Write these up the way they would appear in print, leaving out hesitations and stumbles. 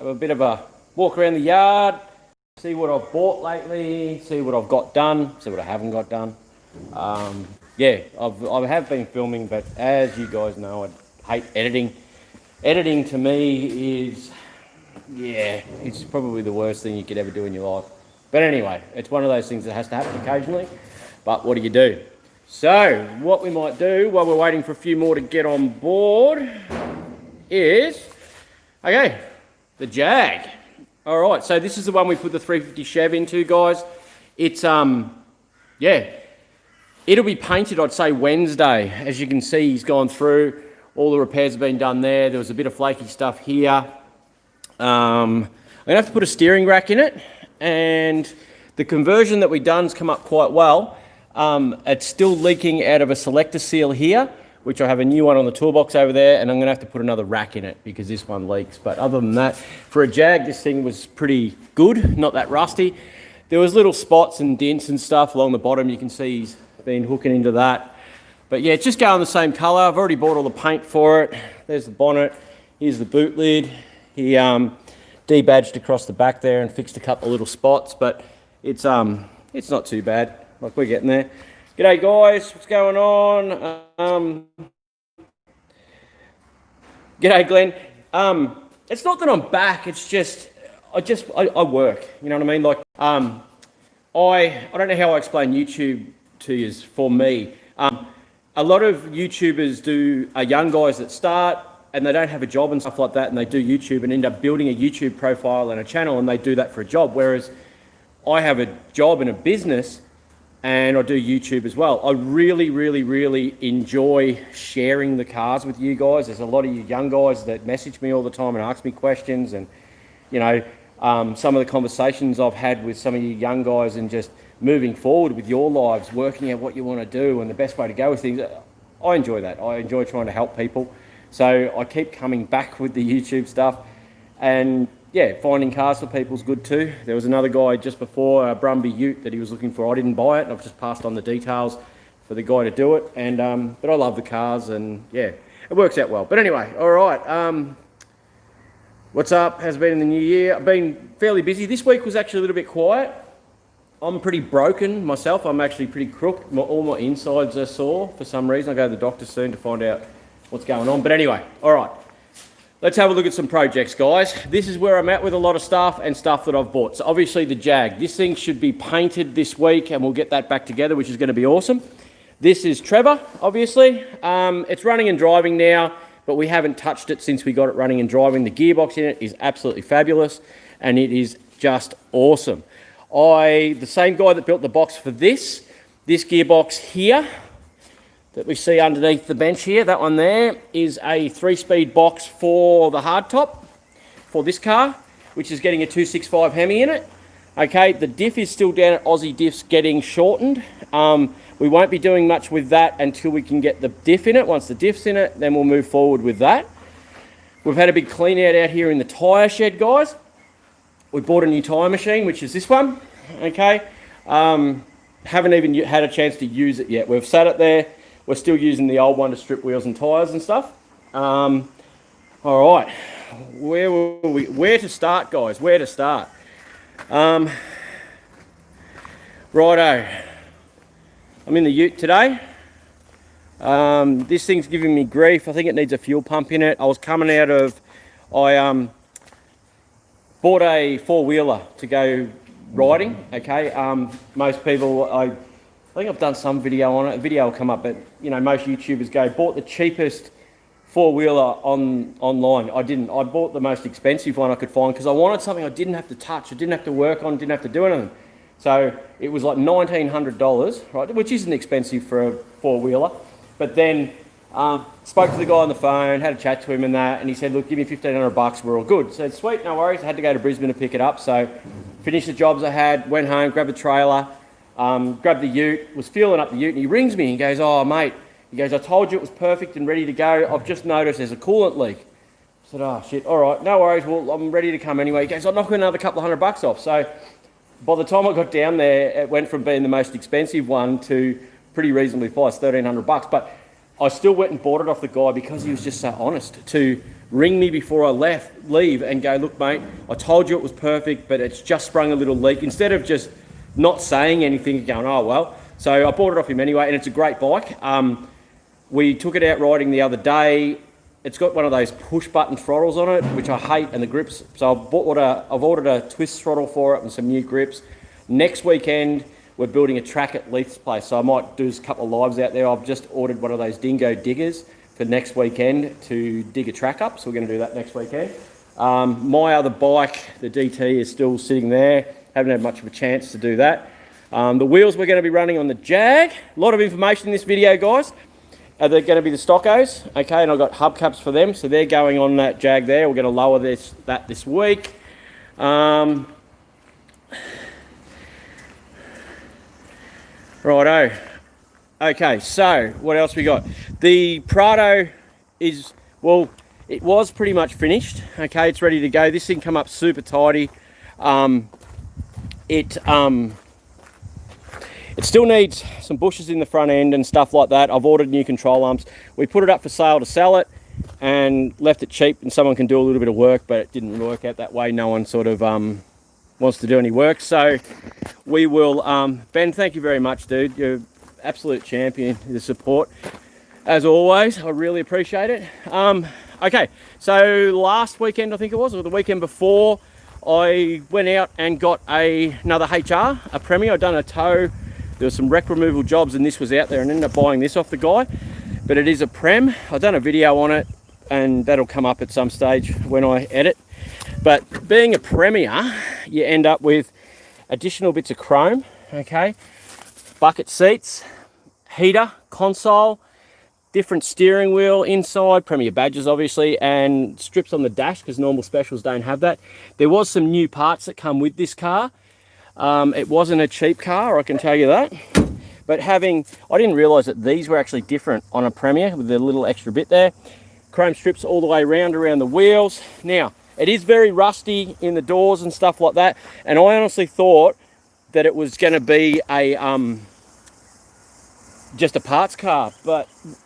a bit of a walk around the yard, see what I've bought lately, see what I've got done, see what I haven't got done. Yeah, I have been filming, but as you guys know, I hate editing. Editing to me is, yeah, it's probably the worst thing you could ever do in your life. But anyway, it's one of those things that has to happen occasionally, but what do you do? So, what we might do while we're waiting for a few more to get on board is, okay, the Jag. All right, so this is the one we put the 350 Chev into, guys. It's, yeah, it'll be painted, I'd say, Wednesday. As you can see, he's gone through. All the repairs have been done there. There was a bit of flaky stuff here. I'm going to have to put a steering rack in it, and the conversion that we've done's come up quite well. It's still leaking out of a selector seal here, which I have a new one on the toolbox over there, and I'm going to have to put another rack in it because this one leaks. But other than that, for a Jag, this thing was pretty good, not that rusty. There was little spots and dents and stuff along the bottom. You can see he's been hooking into that. But yeah, it's just going the same colour. I've already bought all the paint for it. There's the bonnet. Here's the boot lid. He debadged across the back there and fixed a couple of little spots, but it's not too bad. Like, we're getting there. G'day guys, what's going on? G'day Glenn. It's not that I'm back, it's just I work, you know what I mean? Like, I don't know how I explain YouTube to you for me. A lot of YouTubers are young guys that start and they don't have a job and stuff like that, and they do YouTube and end up building a YouTube profile and a channel, and they do that for a job, whereas I have a job and a business and I do YouTube as well. I really, really, really enjoy sharing the cars with you guys. There's a lot of you young guys that message me all the time and ask me questions, and you know, some of the conversations I've had with some of you young guys and just moving forward with your lives, working out what you want to do and the best way to go with things. I enjoy that. I enjoy trying to help people. So I keep coming back with the YouTube stuff, and yeah, finding cars for people's good too. There was another guy just before, a Brumby Ute, that he was looking for. I didn't buy it, and I've just passed on the details for the guy to do it. And but I love the cars, and yeah, it works out well. But anyway, all right. What's up? How's it been in the new year? I've been fairly busy. This week was actually a little bit quiet. I'm pretty broken myself. I'm actually pretty crook. All my insides are sore for some reason. I'll go to the doctor soon to find out what's going on. But anyway, all right. Let's have a look at some projects, guys. This is where I'm at with a lot of stuff and stuff that I've bought. So obviously the Jag. This thing should be painted this week, and we'll get that back together, which is going to be awesome. This is Trevor, obviously. It's running and driving now, but we haven't touched it since we got it running and driving. The gearbox in it is absolutely fabulous, and it is just awesome. The same guy that built the box for this gearbox here that we see underneath the bench here, that one there, is a 3-speed box for the hardtop for this car, which is getting a 265 Hemi in it. Okay, the diff is still down at Aussie Diffs, getting shortened. We won't be doing much with that until we can get the diff in it. Once the diff's in it, then we'll move forward with that. We've had a big clean out here in the tyre shed, guys. We bought a new tyre machine, which is this one, okay? Haven't even had a chance to use it yet. We've sat it there. We're still using the old one to strip wheels and tyres and stuff. All right, where to start, guys? Where to start? Righto, I'm in the ute today. This thing's giving me grief. I think it needs a fuel pump in it. I was coming out of, I bought a 4-wheeler to go riding, okay? Most people, I think I've done some video on it. A video will come up, but you know, most YouTubers bought the cheapest 4-wheeler online. I didn't. I bought the most expensive one I could find because I wanted something I didn't have to touch, I didn't have to work on, didn't have to do anything. So it was like $1,900, right? Which isn't expensive for a 4-wheeler. But then spoke to the guy on the phone, had a chat to him and that, and he said, look, give me $1,500, we're all good. So I said, sweet, no worries. I had to go to Brisbane to pick it up. So finished the jobs I had, went home, grabbed the trailer, grabbed the ute, was fueling up the ute, and he rings me and goes, oh, mate, he goes, I told you it was perfect and ready to go. I've just noticed there's a coolant leak. I said, oh, shit, all right, no worries. Well, I'm ready to come anyway. He goes, I'll knock another couple of $100 off. So by the time I got down there, it went from being the most expensive one to pretty reasonably priced, $1,300. But I still went and bought it off the guy because he was just so honest to ring me before I leave and go, look, mate, I told you it was perfect, but it's just sprung a little leak. Instead of just not saying anything and going, oh, well. So I bought it off him anyway, and it's a great bike. We took it out riding the other day. It's got one of those push button throttles on it, which I hate, and the grips. So I've ordered a twist throttle for it and some new grips. Next weekend, we're building a track at Leith's place, so I might do a couple of lives out there. I've just ordered one of those dingo diggers for next weekend to dig a track up, so we're going to do that next weekend. My other bike, the DT, is still sitting there. Haven't had much of a chance to do that. The wheels we're going to be running on the Jag. A lot of information in this video, guys. They're going to be the Stockos, okay, and I've got hubcaps for them, so they're going on that Jag there. We're going to lower that this week. Righto. Okay, so what else we got? The Prado is, well, it was pretty much finished. Okay, it's ready to go. This thing come up super tidy. It still needs some bushes in the front end and stuff like that. I've ordered new control arms. We put it up for sale to sell it and left it cheap, and someone can do a little bit of work, but it didn't work out that way. No one sort of wants to do any work, so we will Ben, thank you very much, dude. You're absolute champion, the support as always. I really appreciate it. Okay, so last weekend, I think it was, or the weekend before, I went out and got another HR, a Premier. I'd done a tow. There was some wreck removal jobs, and this was out there, and ended up buying this off the guy. But it is a Prem. I've done a video on it, and that'll come up at some stage when I edit. But being a Premier, you end up with additional bits of chrome, okay? Bucket seats, heater, console, different steering wheel inside, Premier badges obviously, and strips on the dash because normal specials don't have that. There was some new parts that come with this car. It wasn't a cheap car, I can tell you that. But I didn't realise that these were actually different on a Premier with the little extra bit there. Chrome strips all the way around the wheels. Now, it is very rusty in the doors and stuff like that, and I honestly thought that it was going to be just a parts car,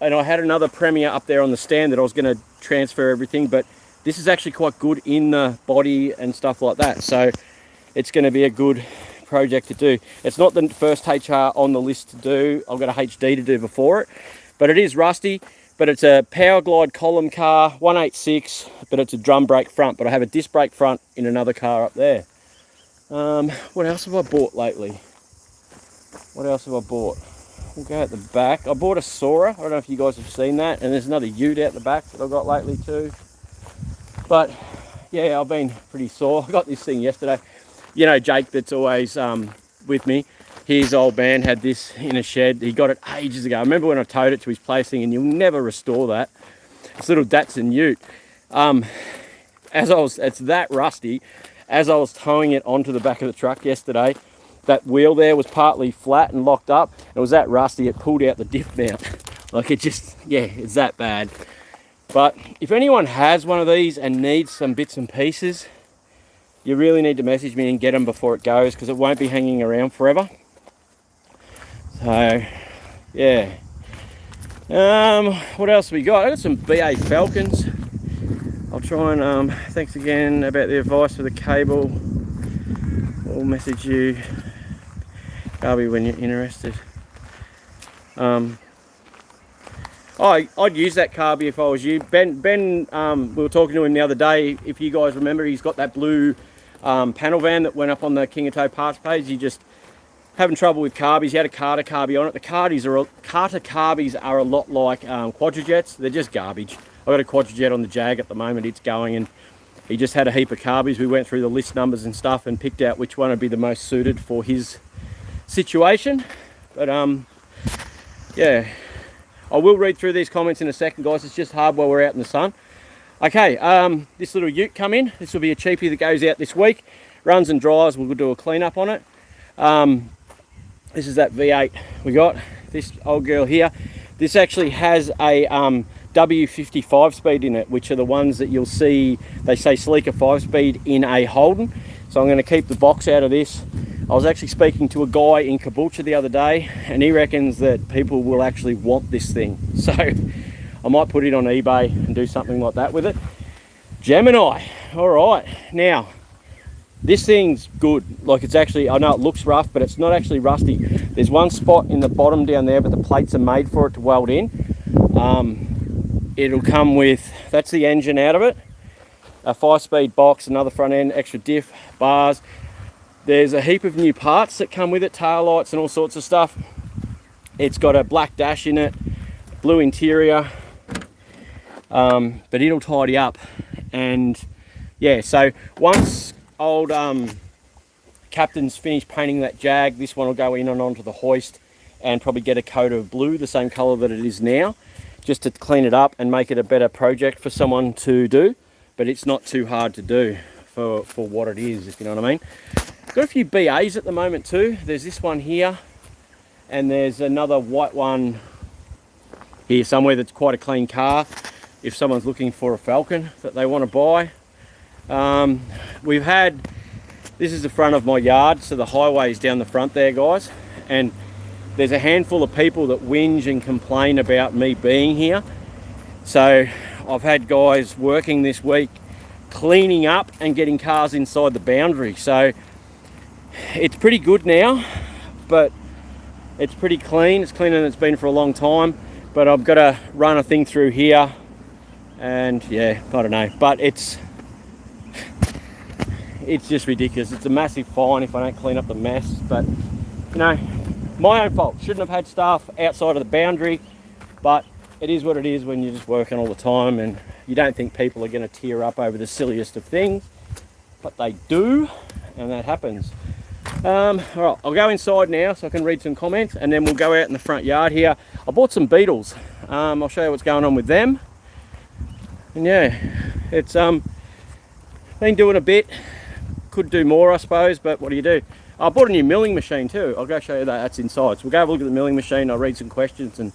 and I had another Premier up there on the stand that I was going to transfer everything, but this is actually quite good in the body and stuff like that, so it's going to be a good project to do. It's not the first HR on the list to do. I've got a HD to do before it, but it is rusty. But it's a Power Glide column car, 186, but it's a drum brake front, but I have a disc brake front in another car up there. What else have I bought lately? What else have I bought? We'll go at the back. I bought a Sora. I don't know if you guys have seen that. And there's another Ute out the back that I got lately too. But yeah, I've been pretty sore. I got this thing yesterday. You know, Jake that's always with me. His old man had this in a shed. He got it ages ago. I remember when I towed it to his place thing, you'll never restore that. It's little Datsun Ute. It's that rusty. As I was towing it onto the back of the truck yesterday, that wheel there was partly flat and locked up. It was that rusty, it pulled out the diff mount. Like it just, yeah, it's that bad. But if anyone has one of these and needs some bits and pieces, you really need to message me and get them before it goes, because it won't be hanging around forever. So, yeah. What else have we got? I got some BA Falcons. I'll try and, thanks again about the advice for the cable. I'll message you, Garby, when you're interested. I'd use that Carby if I was you. Ben, we were talking to him the other day. If you guys remember, he's got that blue panel van that went up on the Kingatow parts page. He just having trouble with carbies. He had a Carter carby on it. The Carter carbies are a lot like Quadrajets. They're just garbage. I've got a Quadrajet on the Jag at the moment. It's going, and he just had a heap of carbies. We went through the list numbers and stuff and picked out which one would be the most suited for his situation. But yeah, I will read through these comments in a second, guys. It's just hard while we're out in the sun. Okay, this little Ute come in. This will be a cheapie that goes out this week. Runs and dries. We'll do a clean up on it. This is that V8 we got. This old girl here. This actually has a W50 5-speed in it, which are the ones that you'll see, they say Sleeker 5-speed in a Holden. So I'm going to keep the box out of this. I was actually speaking to a guy in Caboolture the other day, and he reckons that people will actually want this thing. So I might put it on eBay and do something like that with it. Gemini. All right. Now, this thing's good. Like, it's actually, I know it looks rough, but it's not actually rusty. There's one spot in the bottom down there, but the plates are made for it to weld in. It'll come with, that's the engine out of it, a 5-speed box, another front end, extra diff, bars. There's a heap of new parts that come with it, tail lights and all sorts of stuff. It's got a black dash in it, blue interior, but it'll tidy up. And yeah, so once old Captain's finished painting that Jag, this one will go in and onto the hoist and probably get a coat of blue, the same colour that it is now, just to clean it up and make it a better project for someone to do. But it's not too hard to do for what it is, if you know what I mean. Got a few BAs at the moment too. There's this one here, and there's another white one here somewhere that's quite a clean car if someone's looking for a Falcon that they want to buy. We've had, this is the front of my yard, so the highway's down the front there, guys, and there's a handful of people that whinge and complain about me being here. So I've had guys working this week cleaning up and getting cars inside the boundary. So it's pretty good now, but it's pretty clean. It's cleaner than it's been for a long time, but I've got to run a thing through here, and yeah, I don't know, but it's just ridiculous. It's a massive fine if I don't clean up the mess, but you know, my own fault. Shouldn't have had staff outside of the boundary, but it is what it is when you're just working all the time and you don't think people are going to tear up over the silliest of things, but they do, and that happens. All right, I'll go inside now so I can read some comments, and then we'll go out in the front yard here. I bought some beetles. I'll show you what's going on with them. And yeah, it's been doing a bit. Could do more, I suppose, but what do you do? I bought a new milling machine too. I'll go show you that. That's inside. So we'll go have a look at the milling machine. I'll read some questions and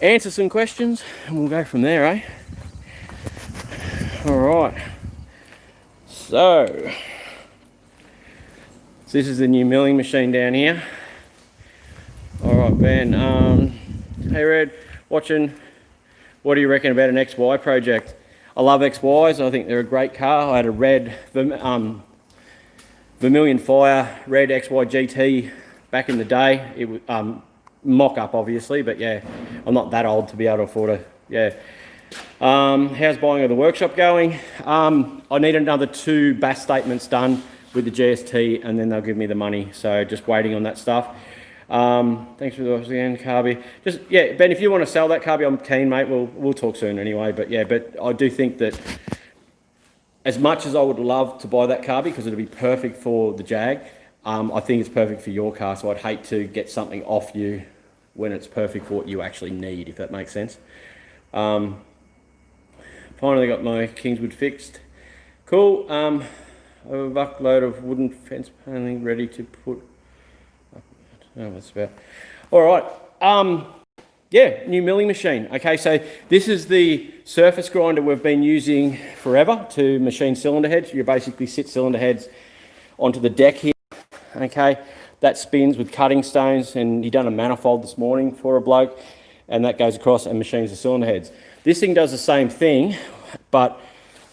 answer some questions, and we'll go from there, eh? All right. So this is the new milling machine down here. All right, Ben. Hey, Red, watching. What do you reckon about an XY project? I love XYs. I think they're a great car. I had a red Vermilion Fire red XY GT back in the day. It was mock-up, obviously, but yeah, I'm not that old to be able to afford it. Yeah. How's buying of the workshop going? I need another 2 BAS statements done with the GST, and then they'll give me the money. So just waiting on that stuff. Thanks for the again, Carby. Just yeah, Ben, if you want to sell that, Carby, I'm keen, mate. We'll talk soon anyway. But yeah, but I do think that as much as I would love to buy that Carby because it'll be perfect for the Jag, I think it's perfect for your car. So I'd hate to get something off you when it's perfect for what you actually need, if that makes sense. Finally got my Kingswood fixed. Cool. I have a buckload of wooden fence paneling ready to put. I don't know what it's about. All right. Yeah, new milling machine. Okay, so this is the surface grinder we've been using forever to machine cylinder heads. You basically sit cylinder heads onto the deck here. Okay, that spins with cutting stones, and he done a manifold this morning for a bloke, and that goes across and machines the cylinder heads. This thing does the same thing, but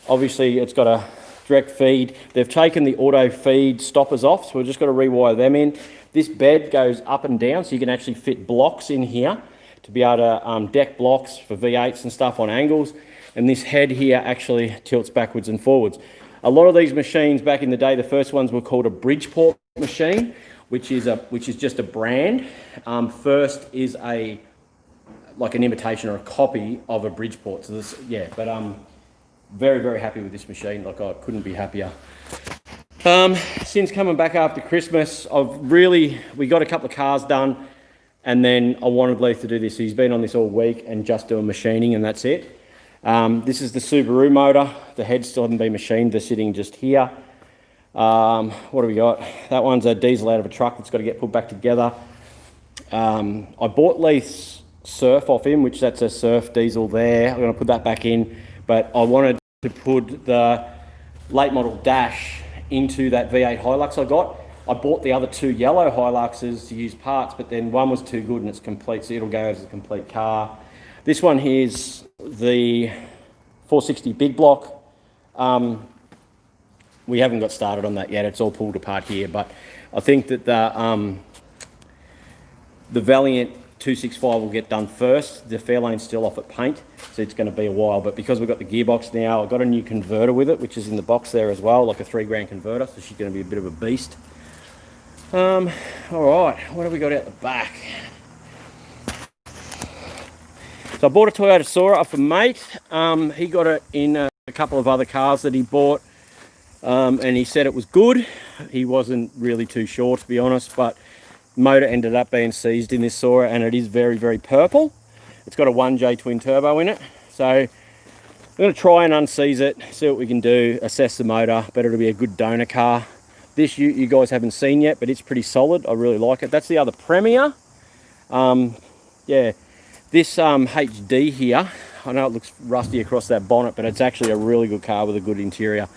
obviously it's got a direct feed. They've taken the auto feed stoppers off, so we've just got to rewire them in. This bed goes up and down, so you can actually fit blocks in here to be able to deck blocks for V8s and stuff on angles. And this head here actually tilts backwards and forwards. A lot of these machines back in the day, the first ones were called a Bridgeport machine, which is just a brand. First is like an imitation or a copy of a Bridgeport. So this, yeah, but I'm very, very happy with this machine. Like, I couldn't be happier. Since coming back after Christmas, we got a couple of cars done, and then I wanted Leith to do this. So he's been on this all week and just doing machining, and that's it. This is the Subaru motor. The heads still haven't been machined. They're sitting just here. What have we got? That one's a diesel out of a truck that's got to get put back together. I bought Leith's Surf off him, which that's a Surf diesel there. I'm going to put that back in, but I wanted to put the late model dash into that V8 Hilux I got. I bought the other 2 yellow Hiluxes to use parts, but then one was too good and it's complete, so it'll go as a complete car. This one here's the 460 big block. We haven't got started on that yet. It's all pulled apart here, but I think that the Valiant 265 will get done first. The Fairlane's still off at paint, so it's going to be a while. But because we've got the gearbox now, I've got a new converter with it, which is in the box there as well, like a 3 grand converter. So she's going to be a bit of a beast. All right, what have we got out the back? So I bought a Toyota Sora off a mate. He got it in a couple of other cars that he bought, and he said it was good. He wasn't really too sure, to be honest, but motor ended up being seized in this Sora, and it is very, very purple. It's got a 1J twin turbo in it, so I'm going to try and unseize it, see what we can do, assess the motor, but it'll be a good donor car. This you guys haven't seen yet, but it's pretty solid. I really like it. That's the other Premier. Yeah, this HD here, I know it looks rusty across that bonnet, but it's actually a really good car with a good interior.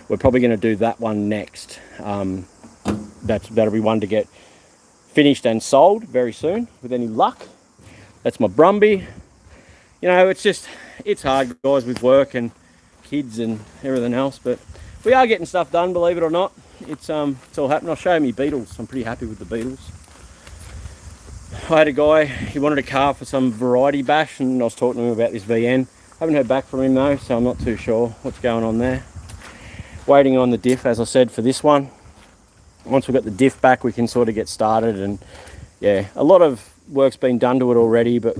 We're probably going to do that one next. That'll be one to get finished and sold very soon with any luck. That's my Brumby. You know, it's hard, guys, with work and kids and everything else, but we are getting stuff done, believe it or not. It's all happening. I'll show you my Beetles. I'm pretty happy with the Beetles. I had a guy, he wanted a car for some variety bash, and I was talking to him about this VN. Haven't heard back from him though, so I'm not too sure what's going on there. Waiting on the diff, as I said, for this one. Once we've got the diff back, we can sort of get started, and yeah, a lot of work's been done to it already, but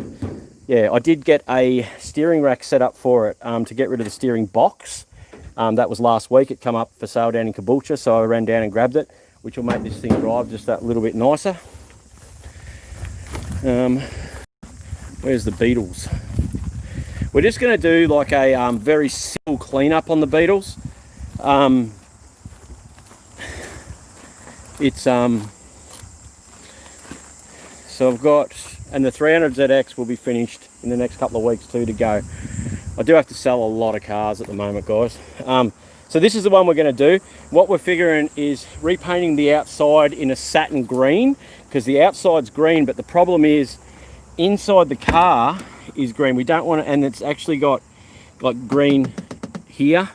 yeah, I did get a steering rack set up for it to get rid of the steering box. That was last week. It come up for sale down in Caboolture, so I ran down and grabbed it, which will make this thing drive just that little bit nicer. Where's the Beetles? We're just going to do like a very simple cleanup on the Beetles. So I've got, and the 300ZX will be finished in the next couple of weeks too to go. I do have to sell a lot of cars at the moment, guys. So this is the one we're going to do. What we're figuring is repainting the outside in a satin green, because the outside's green, but the problem is inside the car is green. We don't want to, and it's actually got like green here,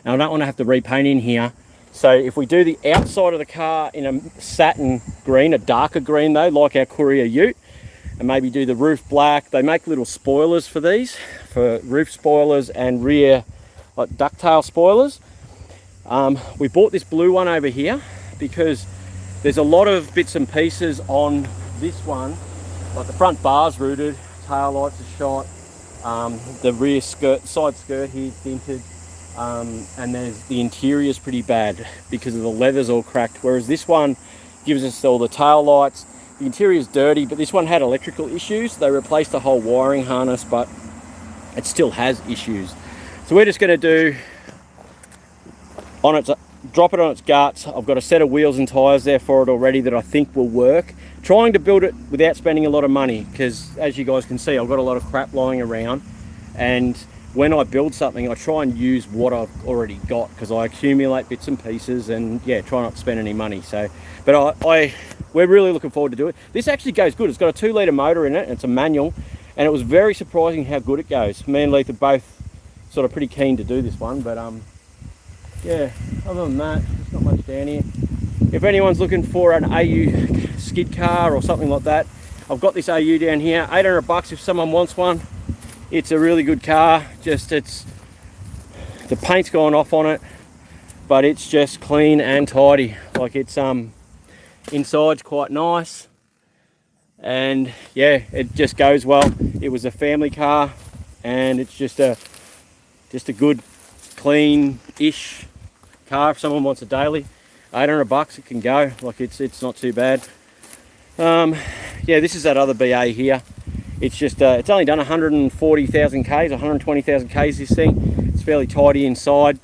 and I don't want to have to repaint in here. So if we do the outside of the car in a satin green, a darker green though, like our Courier Ute, and maybe do the roof black. They make little spoilers for these, for roof spoilers and rear like ducktail spoilers. We bought this blue one over here because there's a lot of bits and pieces on this one, like the front bar's rooted, tail lights are shot, the rear skirt, side skirt here is dented, and there's the interior's pretty bad because of the leather's all cracked, whereas this one gives us all the tail lights. The interior's dirty, but this one had electrical issues. They replaced the whole wiring harness, but it still has issues. So we're just going to do drop it on its guts. I've got a set of wheels and tyres there for it already that I think will work. Trying to build it without spending a lot of money, because as you guys can see, I've got a lot of crap lying around, and when I build something, I try and use what I've already got, because I accumulate bits and pieces and yeah, try not to spend any money. So, but we're really looking forward to do it. This actually goes good. It's got a 2 litre motor in it, and it's a manual, and it was very surprising how good it goes. Me and Leith are both sort of pretty keen to do this one, but yeah, other than that, there's not much down here. If anyone's looking for an AU skid car or something like that, I've got this AU down here, $800 if someone wants one. It's a really good car, just the paint's gone off on it, but it's just clean and tidy. Like it's inside's quite nice, and yeah, it just goes well. It was a family car, and it's just a good, clean-ish car if someone wants a daily. $800 it can go. Like it's not too bad. Yeah, this is that other BA here. It's just it's only done 140,000 Ks, 120,000 Ks this thing. It's fairly tidy inside.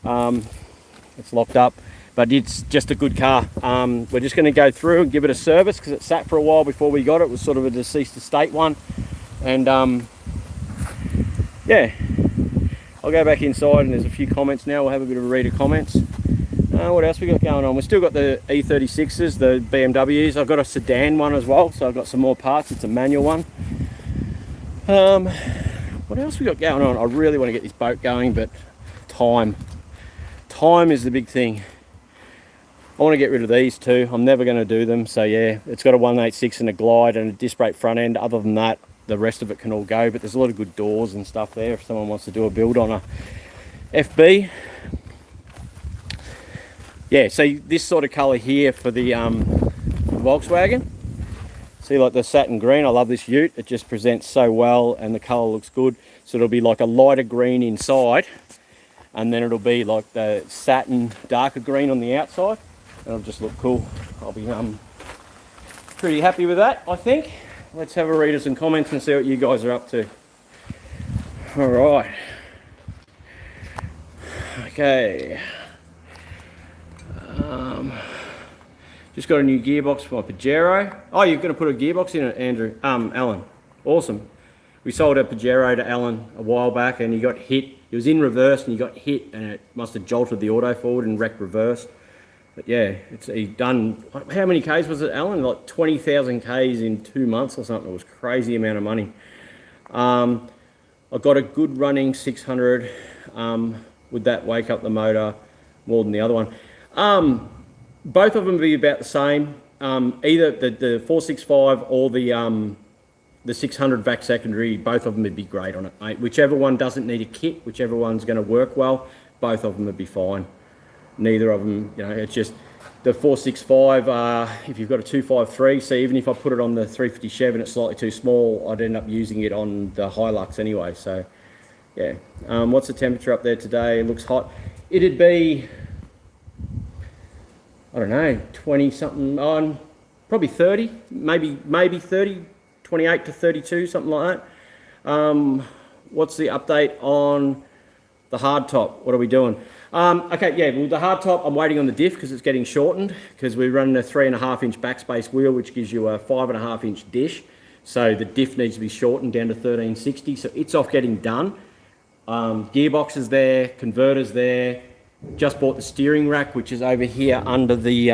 It's locked up, but it's just a good car. We're just going to go through and give it a service, because it sat for a while before we got it. It was sort of a deceased estate one, and yeah, I'll go back inside, and there's a few comments now. We'll have a bit of a read of comments. What else we got going on? We've still got the E36s, the BMWs. I've got a sedan one as well, so I've got some more parts. It's a manual one. What else we got going on? I really want to get this boat going, but time is the big thing. I want to get rid of these too. I'm never going to do them. So yeah, it's got a 186 and a glide and a disc brake front end. Other than that, the rest of it can all go, but there's a lot of good doors and stuff there if someone wants to do a build on a FB. Yeah, so this sort of colour here for the Volkswagen. See, like the satin green, I love this ute. It just presents so well and the colour looks good. So it'll be like a lighter green inside and then it'll be like the satin darker green on the outside. It'll just look cool. I'll be pretty happy with that, I think. Let's have a read of some comments and see what you guys are up to. All right. Okay. Just got a new gearbox for my Pajero. Oh, you're going to put a gearbox in it, Andrew? Alan. Awesome. We sold a Pajero to Alan a while back and he got hit. He was in reverse and he got hit and it must have jolted the auto forward and wrecked reverse. But yeah, he done, how many Ks was it, Alan? Like 20,000 Ks in 2 months or something. It was a crazy amount of money. I got a good running 600. Would that wake up the motor more than the other one? Both of them would be about the same. Either the 465 or the 600 vac secondary, both of them would be great on it, mate. Whichever one doesn't need a kit, whichever one's going to work well, both of them would be fine. Neither of them, you know, it's just the 465, if you've got a 253, so even if I put it on the 350 Chev and it's slightly too small, I'd end up using it on the Hilux anyway, so yeah. What's the temperature up there today? It looks hot. It'd be, I don't know, 20 something on, probably 30, maybe 30, 28 to 32, something like that. What's the update on the hardtop? What are we doing? Okay, yeah, well, the hardtop, I'm waiting on the diff because it's getting shortened because we're running a 3.5 inch backspace wheel, which gives you a 5.5 inch dish. So the diff needs to be shortened down to 1360. So it's off getting done. Gearbox is there, converters there. Just bought the steering rack, which is over here under the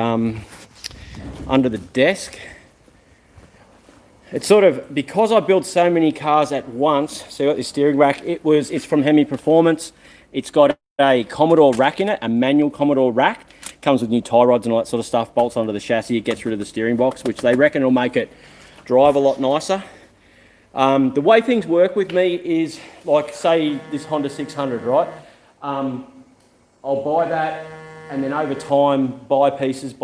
desk. It's sort of, because I build so many cars at once, so I got this steering rack, it's from Hemi Performance. It's got a Commodore rack in it, a manual Commodore rack. Comes with new tie rods and all that sort of stuff, bolts onto the chassis, it gets rid of the steering box, which they reckon will make it drive a lot nicer. The way things work with me is, like, say this Honda 600, right? I'll buy that and then over time buy pieces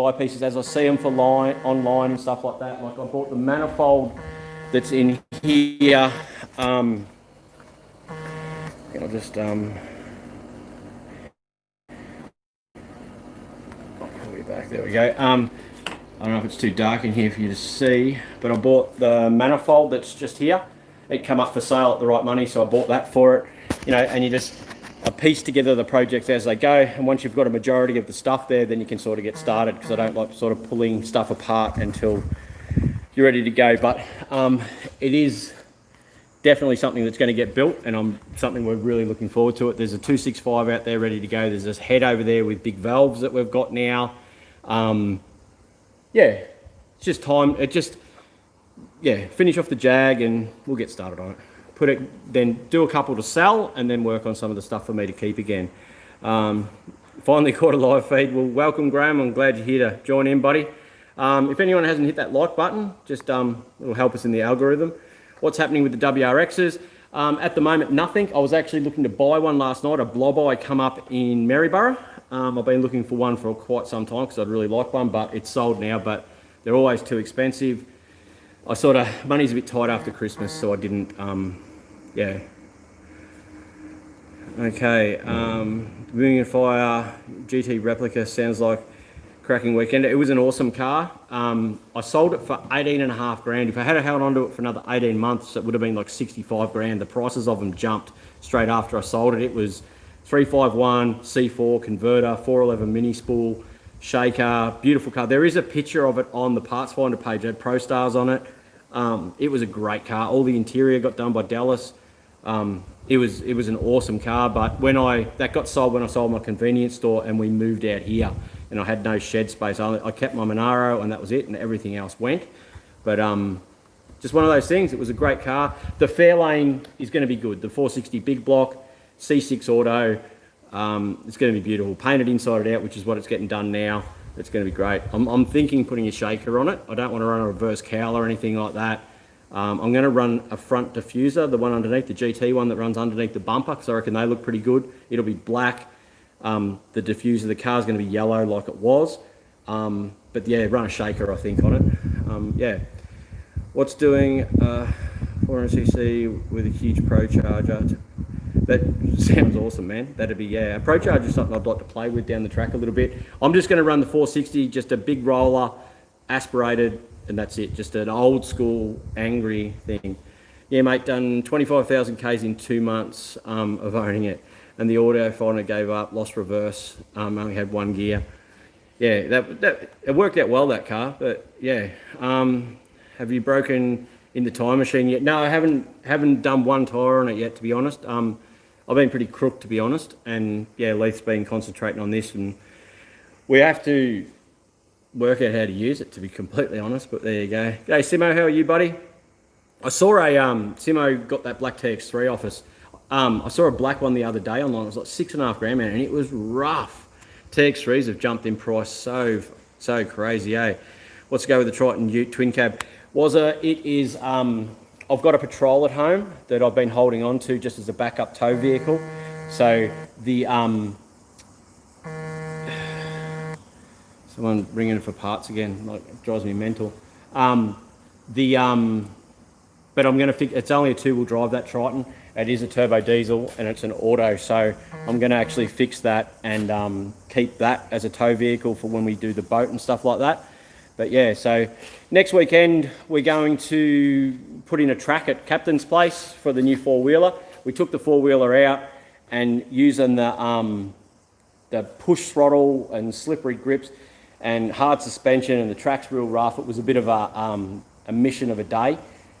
as I see them for online and stuff like that. Like I bought the manifold that's in here. I'll just I'll pull you back. There we go. I don't know if it's too dark in here for you to see, but I bought the manifold that's just here. It came up for sale at the right money, so I bought that for it. You know, and you just piece together the projects as they go, and once you've got a majority of the stuff there, then you can sort of get started, because I don't like sort of pulling stuff apart until you're ready to go. But it is definitely something that's going to get built, and something we're really looking forward to it. There's a 265 out there ready to go. There's this head over there with big valves that we've got now. Yeah, it's just time. Finish off the Jag and we'll get started on it. Then do a couple to sell, and then work on some of the stuff for me to keep again. Finally caught a live feed. Well, welcome, Graham. I'm glad you're here to join in, buddy. If anyone hasn't hit that like button, just it'll help us in the algorithm. What's happening with the WRXs? At the moment, nothing. I was actually looking to buy one last night. A blob eye come up in Maryborough. I've been looking for one for quite some time because I'd really like one, but it's sold now. But they're always too expensive. Money's a bit tight after Christmas, so I didn't. Yeah. Okay. Wing and Fire GT replica sounds like cracking weekend. It was an awesome car. I sold it for 18.5 grand. If I had held onto it for another 18 months, it would have been like 65 grand. The prices of them jumped straight after I sold it. It was 351 C4 converter, 411 mini spool, shaker, beautiful car. There is a picture of it on the parts finder page. It had Pro Stars on it. It was a great car. All the interior got done by Dallas. It was an awesome car, but that got sold when I sold my convenience store and we moved out here. and I had no shed space. I kept my Monaro and that was it, and everything else went. But just one of those things. It was a great car. The Fairlane is going to be good. The 460 big block, C6 auto. It's going to be beautiful. Painted inside and out, which is what it's getting done now. It's going to be great. I'm thinking putting a shaker on it. I don't want to run a reverse cowl or anything like that. I'm going to run a front diffuser, the one underneath, the GT one that runs underneath the bumper, because I reckon they look pretty good. It'll be black. The diffuser, the car's going to be yellow like it was. But yeah, run a shaker, I think, on it. Yeah. What's doing 400cc with a huge Pro Charger? That sounds awesome, man. That'd be, yeah. A Pro Charger is something I'd like to play with down the track a little bit. I'm just going to run the 460, just a big roller, aspirated, and that's it. Just an old school, angry thing. Yeah, mate, done 25,000 Ks in 2 months of owning it. And the auto finally gave up, lost reverse, only had one gear. Yeah, that it worked out well, that car, but yeah. Have you broken in the time machine yet? No, I haven't done one tyre on it yet, to be honest. I've been pretty crook, to be honest, and yeah, Leith's been concentrating on this, and we have to work out how to use it, to be completely honest, but there you go. Hey, Simo, how are you, buddy? I saw a, Simo got that black TX3 off us. I saw a black one the other day online. It was like $6.5 grand, man, and it was rough. TX3s have jumped in price so crazy, eh? Let's go with the Triton Ute twin cab. It is, I've got a Patrol at home that I've been holding on to just as a backup tow vehicle. So the, someone ringing for parts again, like it drives me mental. But I'm going to fix, it's only a 2-wheel drive, that Triton. It is a turbo diesel and it's an auto, so I'm going to actually fix that and keep that as a tow vehicle for when we do the boat and stuff like that. But yeah, so next weekend we're going to put in a track at Captain's Place for the new 4-wheeler. We took the 4-wheeler out and using the push throttle and slippery grips and hard suspension, and the track's real rough. It was a bit of a mission of a day,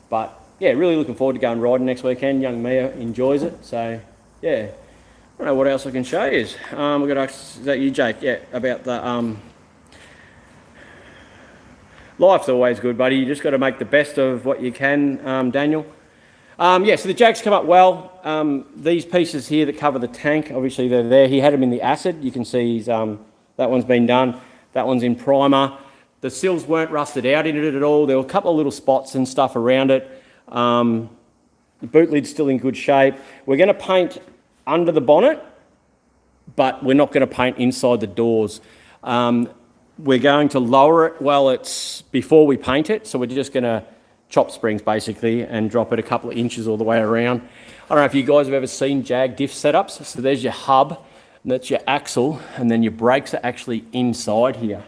but yeah, really looking forward to going riding next weekend. Young Mia enjoys it, so yeah. I don't know what else I can show you. We've got to ask, is that you, Jake? Yeah, about the life's always good, buddy. You just got to make the best of what you can, Daniel. Yeah, so the Jags come up well. These pieces here that cover the tank, obviously they're there. He had them in the acid. You can see he's, that one's been done. That one's in primer. The sills weren't rusted out in it at all. There were a couple of little spots and stuff around it. The boot lid's still in good shape. We're going to paint under the bonnet, but we're not going to paint inside the doors. We're going to lower it while it's before we paint it, so we're just going to chop springs basically and drop it a couple of inches all the way around. I don't know if you guys have ever seen Jag diff setups. So there's your hub, and that's your axle, and then your brakes are actually inside here.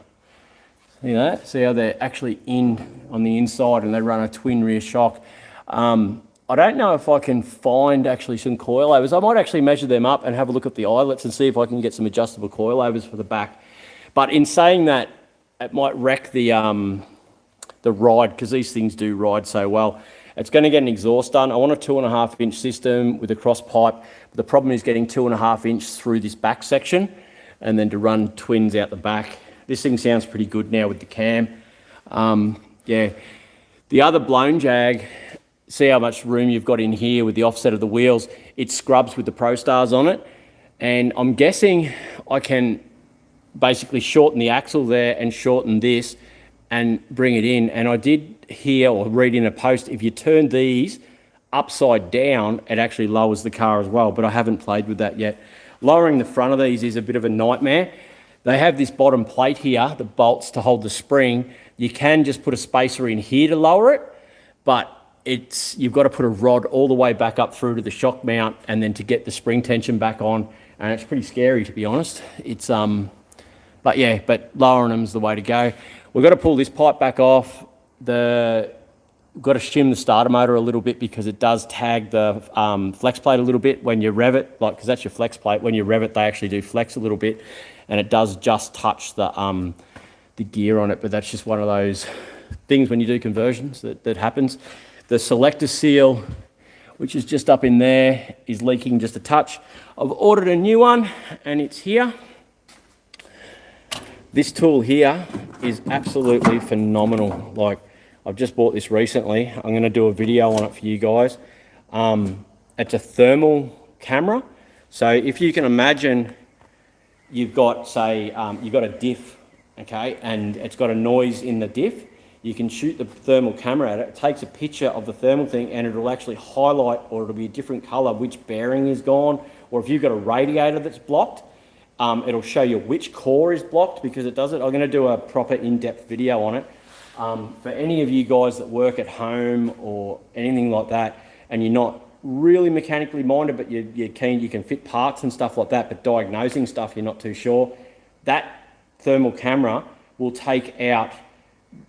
See that? See how they're actually in on the inside, and they run a twin rear shock. I don't know if I can find actually some coilovers. I might actually measure them up and have a look at the eyelets and see if I can get some adjustable coilovers for the back. But in saying that, it might wreck the ride, because these things do ride so well. It's going to get an exhaust done. I want a 2.5-inch system with a cross pipe. But the problem is getting 2.5 inch through this back section and then to run twins out the back. This thing sounds pretty good now with the cam. Yeah. The other blown Jag, see how much room you've got in here with the offset of the wheels. It scrubs with the Pro Stars on it. And I'm guessing I can basically shorten the axle there and shorten this and bring it in. And I did hear or read in a post, if you turn these upside down, it actually lowers the car as well, but I haven't played with that yet. Lowering the front of these is a bit of a nightmare. They have this bottom plate here, the bolts to hold the spring. You can just put a spacer in here to lower it, but you've got to put a rod all the way back up through to the shock mount and then to get the spring tension back on, and it's pretty scary, to be honest. It's but yeah, but lowering them is the way to go. We've got to pull this pipe back off. We've got to shim the starter motor a little bit because it does tag the flex plate a little bit when you rev it, like, because that's your flex plate. When you rev it, they actually do flex a little bit, and it does just touch the gear on it. But that's just one of those things when you do conversions that happens. The selector seal, which is just up in there, is leaking just a touch. I've ordered a new one, and it's here. This tool here is absolutely phenomenal. Like, I've just bought this recently. I'm going to do a video on it for you guys. It's a thermal camera. So if you can imagine, you've got, say, you've got a diff, okay, and it's got a noise in the diff. You can shoot the thermal camera at it. It takes a picture of the thermal thing, and it'll actually highlight, or it'll be a different color, which bearing is gone. Or if you've got a radiator that's blocked, it'll show you which core is blocked because it does it. I'm going to do a proper in-depth video on it. For any of you guys that work at home or anything like that, and you're not really mechanically minded, but you're keen, you can fit parts and stuff like that, but diagnosing stuff you're not too sure, that thermal camera will take out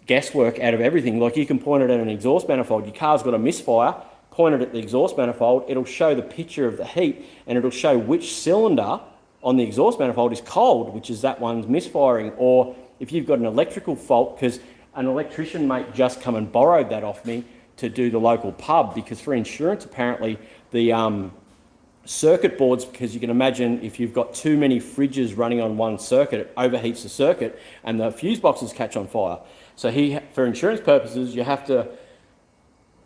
guesswork out of everything. Like, you can point it at an exhaust manifold. Your car's got a misfire, point it at the exhaust manifold, it'll show the picture of the heat, and it'll show which cylinder on the exhaust manifold is cold, which is that one's misfiring. Or if you've got an electrical fault, because an electrician mate just come and borrowed that off me to do the local pub, because for insurance, apparently the circuit boards, because you can imagine if you've got too many fridges running on one circuit, it overheats the circuit and the fuse boxes catch on fire. So for insurance purposes, you have to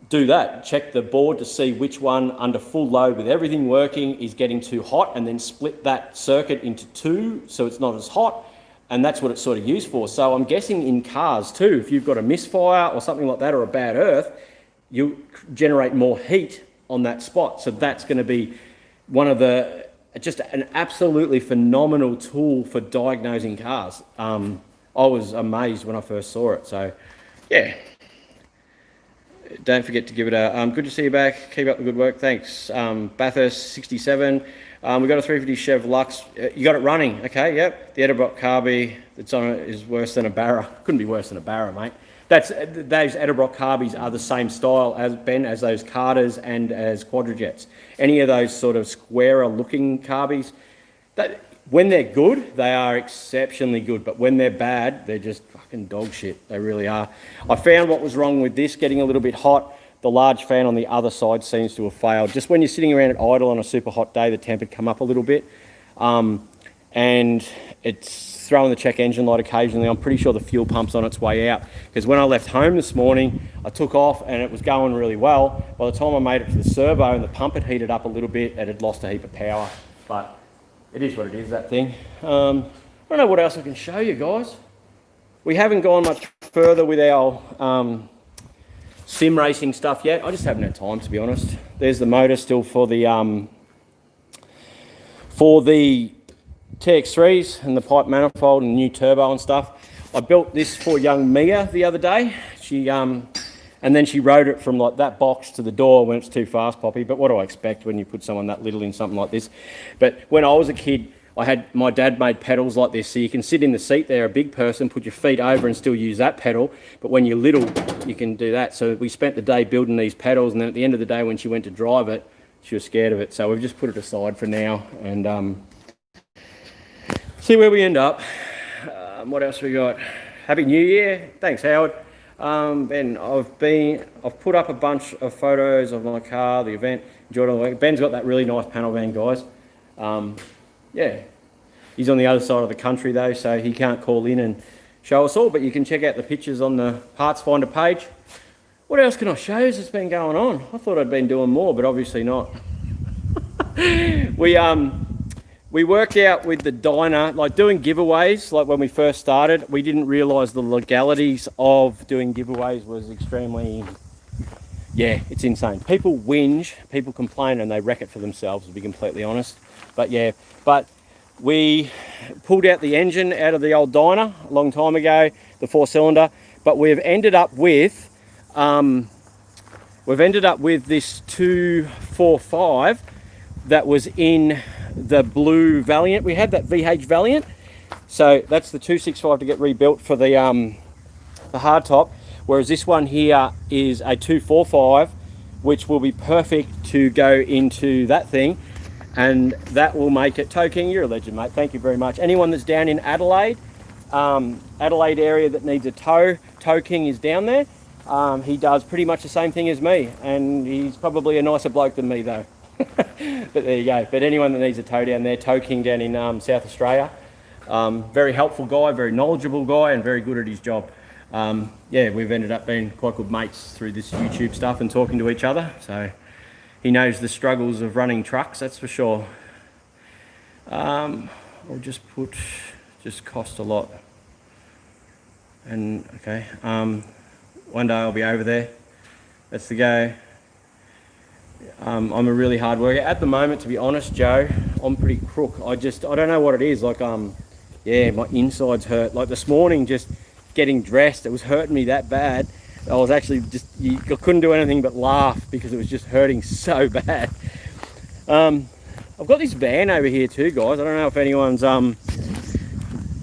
do that, check the board to see which one under full load with everything working is getting too hot, and then split that circuit into two so it's not as hot, and that's what it's sort of used for. So I'm guessing in cars too, if you've got a misfire or something like that, or a bad earth, you generate more heat on that spot. So that's going to be one of the, just an absolutely phenomenal tool for diagnosing cars. I was amazed when I first saw it. So yeah, don't forget to give it a good to see you back. Keep up the good work. Thanks. Bathurst 67. We got a 350 Chev Lux. You got it running. Okay. Yep. The Edelbrock carby that's on it is worse than a Barra. Couldn't be worse than a Barra, mate. Those Edelbrock carbies are the same style as as those Carters and as Quadrajets. Any of those sort of squarer looking carbies, when they're good, they are exceptionally good. But when they're bad, they're just fucking dog shit. They really are. I found what was wrong with this getting a little bit hot. The large fan on the other side seems to have failed. Just when you're sitting around at idle on a super hot day, the temp would come up a little bit. And it's throwing the check engine light occasionally. I'm pretty sure the fuel pump's on its way out, because when I left home this morning, I took off and it was going really well. By the time I made it to the servo and the pump had heated up a little bit, it had lost a heap of power. But it is what it is, that thing. I don't know what else I can show you guys. We haven't gone much further with our sim racing stuff yet. I just haven't had time, to be honest. There's the motor still for the TX3s and the pipe manifold and new turbo and stuff. I built this for young Mia the other day. She and then she rode it from like that box to the door when it's too fast, Poppy. But what do I expect when you put someone that little in something like this? But when I was a kid, my dad made pedals like this, so you can sit in the seat there, a big person, put your feet over and still use that pedal. But when you're little, you can do that. So we spent the day building these pedals, and then at the end of the day, when she went to drive it, she was scared of it. So we've just put it aside for now and see where we end up. What else we got? Happy New Year. Thanks, Howard. Ben, I've put up a bunch of photos of my car, the event, enjoyed all the week. Ben's got that really nice panel van, guys. Yeah, he's on the other side of the country though, so he can't call in and show us all, but you can check out the pictures on the Parts Finder page. What else can I show you that's been going on? I thought I'd been doing more, but obviously not. We worked out with the diner, like doing giveaways, like when we first started, we didn't realise the legalities of doing giveaways was extremely, yeah, it's insane. People whinge, people complain, and they wreck it for themselves, to be completely honest. But yeah, but we pulled out the engine out of the old diner a long time ago, the 4-cylinder, but we've ended up with this 245 that was in the blue Valiant. We had that VH Valiant, so that's the 265 to get rebuilt for the hardtop, whereas this one here is a 245, which will be perfect to go into that thing, and that will make it. Toe King, you're a legend, mate. Thank you very much. Anyone that's down in Adelaide area that needs a Toe King is down there. He does pretty much the same thing as me, and he's probably a nicer bloke than me though. But there you go. But anyone that needs a tow down there, Toe King down in South Australia, Very helpful guy, very knowledgeable guy, and very good at his job. Yeah, we've ended up being quite good mates through this YouTube stuff and talking to each other. So he knows the struggles of running trucks, that's for sure. I'll just put, just cost a lot. And okay, one day I'll be over there. That's the go. I'm a really hard worker. At the moment, to be honest, Joe, I'm pretty crook. I don't know what it is. Like, yeah, my insides hurt. Like this morning, just getting dressed, it was hurting me that bad. I was actually I couldn't do anything but laugh because it was just hurting so bad. I've got this van over here too, guys. I don't know if anyone's,